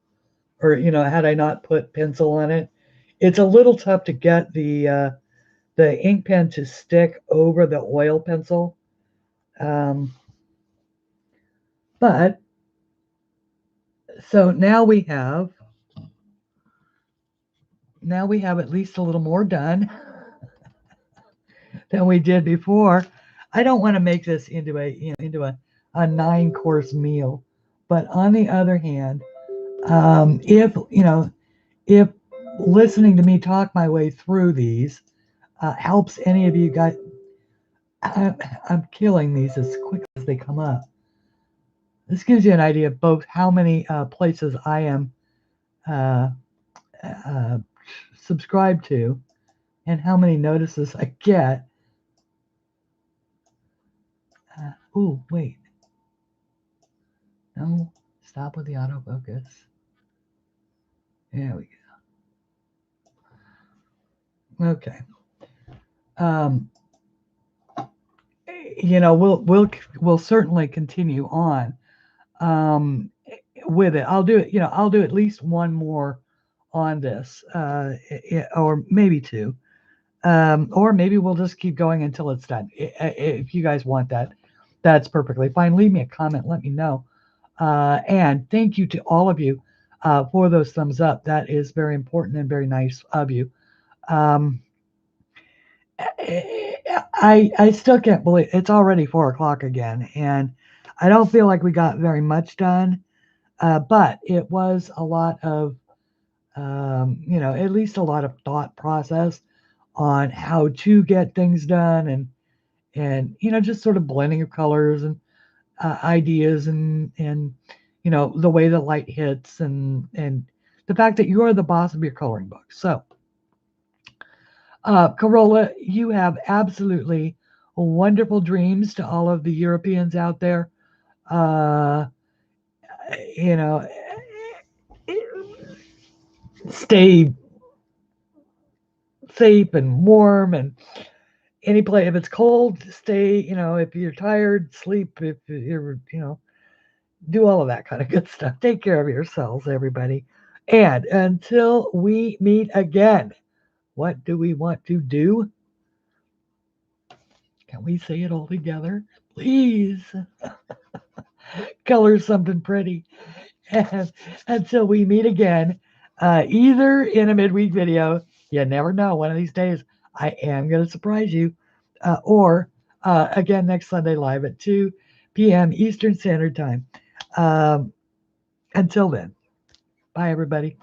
had I not put pencil on it. It's a little tough to get the ink pen to stick over the oil pencil, but so now we have at least a little more done than we did before. I don't want to make this into a 9-course meal, but on the other hand, if if listening to me talk my way through these helps any of you guys, I'm killing these as quick as they come up. This gives you an idea of both how many places I am uh, uh, subscribed to and how many notices I get. Oh, wait. No, stop with the autofocus. There we go. Okay. You know, we'll certainly continue on with it. I'll do it. You know, I'll do at least one more on this, or maybe two, or maybe we'll just keep going until it's done. If you guys want that, that's perfectly fine. Leave me a comment. Let me know. And thank you to all of you for those thumbs up. That is very important and very nice of you. I still can't believe it's already 4 o'clock again, and I don't feel like we got very much done. But it was a lot of, you know, at least a lot of thought process on how to get things done, and you know, just sort of blending of colors and ideas, and you know, the way the light hits, and the fact that you're the boss of your coloring book. So Carola, you have absolutely wonderful dreams to all of the Europeans out there. Uh, you know, stay safe and warm, and any place, if it's cold, stay, you know, if you're tired, sleep. If you're, you know, do all of that kind of good stuff. Take care of yourselves, everybody. And until we meet again, what do we want to do? Can we say it all together? Please color something pretty. And until we meet again, either in a midweek video, you never know, one of these days I am going to surprise you, or again next Sunday live at 2 p.m. Eastern Standard Time. Until then, bye everybody.